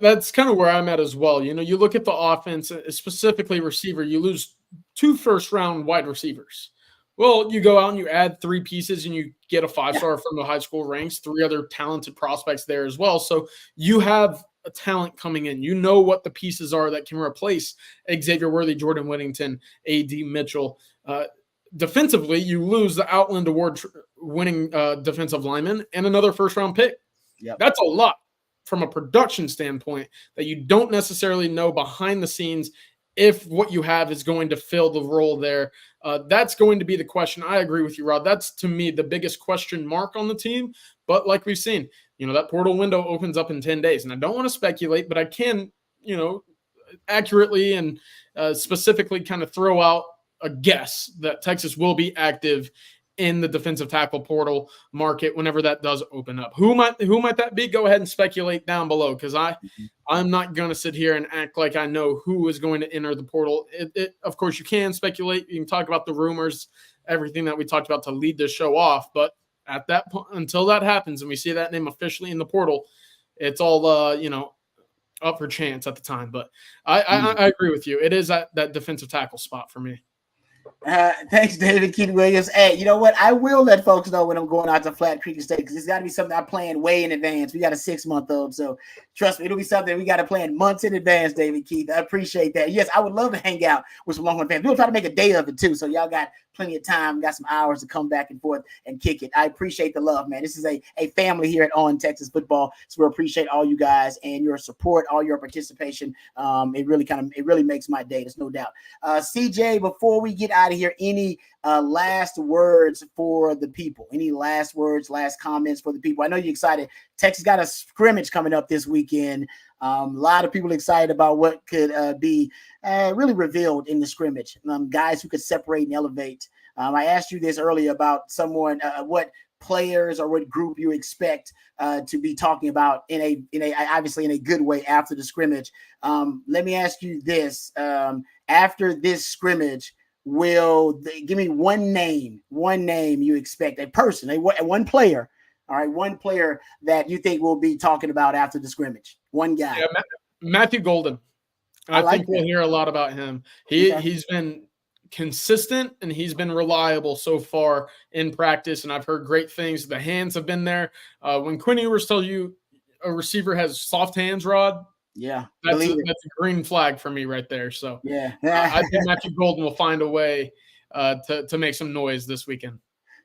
That's kind of where I'm at as well. You look at the offense, specifically receiver, you lose 2 first-round wide receivers. Well, you go out and you add 3 pieces and you get a 5-star from the high school ranks, 3 other talented prospects there as well. So you have a talent coming in. You know what the pieces are that can replace Xavier Worthy, Jordan Whittington, A.D. Mitchell. Defensively, you lose the Outland Award winning defensive lineman and another first-round pick. Yep. That's a lot from a production standpoint that you don't necessarily know behind the scenes if what you have is going to fill the role there. That's going to be the question. I agree with you, Rod. That's, to me, the biggest question mark on the team. But like we've seen, that portal window opens up in 10 days. And I don't want to speculate, but I can, accurately and specifically kind of throw out a guess that Texas will be active in the defensive tackle portal market whenever that does open up. Who might that be? Go ahead and speculate down below, because I'm not going to sit here and act like I know who is going to enter the portal. Of course, you can speculate. You can talk about the rumors, everything that we talked about to lead this show off. But at that point, until that happens and we see that name officially in the portal, it's all up for chance at the time. But I agree with you. It is that defensive tackle spot for me. Thanks, David Keith Williams. Hey, you know what? I will let folks know when I'm going out to Flat Creek State, because it's got to be something I plan way in advance. We got a 6-month-old, so trust me, it'll be something we got to plan months in advance, David Keith. I appreciate that. Yes, I would love to hang out with some Longhorn fans. We'll try to make a day of it too, so y'all got plenty of time, got some hours to come back and forth and kick it. I appreciate the love, man. This is a family here at On Texas Football, so we appreciate all you guys and your support, all your participation. It really makes my day. There's no doubt. CJ, before we get out of here, any last words for the people? Any last words, last comments for the people? I know you're excited. Texas got a scrimmage coming up this weekend. A lot of people excited about what could be really revealed in the scrimmage. Guys who could separate and elevate. I asked you this earlier about someone, what players or what group you expect to be talking about in a obviously in a good way after the scrimmage. Let me ask you this: after this scrimmage, give me one name you expect, a person, one player. All right, one player that you think we'll be talking about after the scrimmage. One guy. Yeah, Matthew Golden. I think we'll hear a lot about him. He's been consistent and he's been reliable so far in practice, and I've heard great things. The hands have been there. When Quinn Ewers tells you a receiver has soft hands, Rod, that's a green flag for me right there. So I think Matthew Golden will find a way to make some noise this weekend.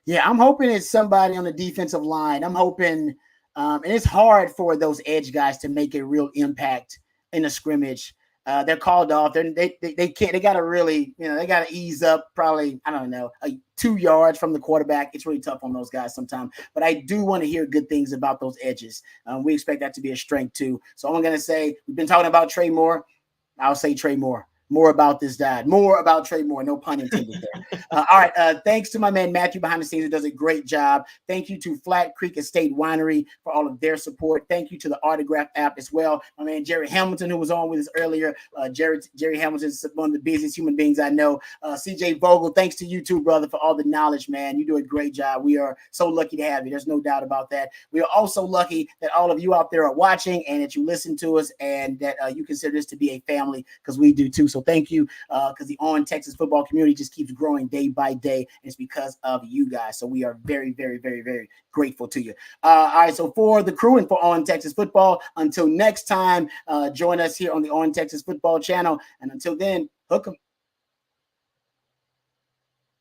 Yeah, I'm hoping it's somebody on the defensive line. I'm hoping, and it's hard for those edge guys to make a real impact in a scrimmage. They're called off. They can't. They got to really, they got to ease up. Probably, I don't know, 2 yards from the quarterback. It's really tough on those guys sometimes. But I do want to hear good things about those edges. We expect that to be a strength too. So I'm going to say we've been talking about Trey Moore. I'll say Trey Moore. More about this dad. More about Trey Moore. No pun intended there. All right. Thanks to my man Matthew behind the scenes, who does a great job. Thank you to Flat Creek Estate Winery for all of their support. Thank you to the Autograph app as well. My man Jerry Hamilton, who was on with us earlier. Jerry Hamilton is one of the busiest human beings I know. CJ Vogel, thanks to you too, brother, for all the knowledge, man. You do a great job. We are so lucky to have you. There's no doubt about that. We are also lucky that all of you out there are watching and that you listen to us and that you consider this to be a family, because we do too. So thank you, because the On Texas football community just keeps growing day by day, and it's because of you guys. So we are very, very, very, very grateful to you. All right, so for the crew and for On Texas Football, until next time, join us here on the On Texas Football channel, and until then, hook 'em.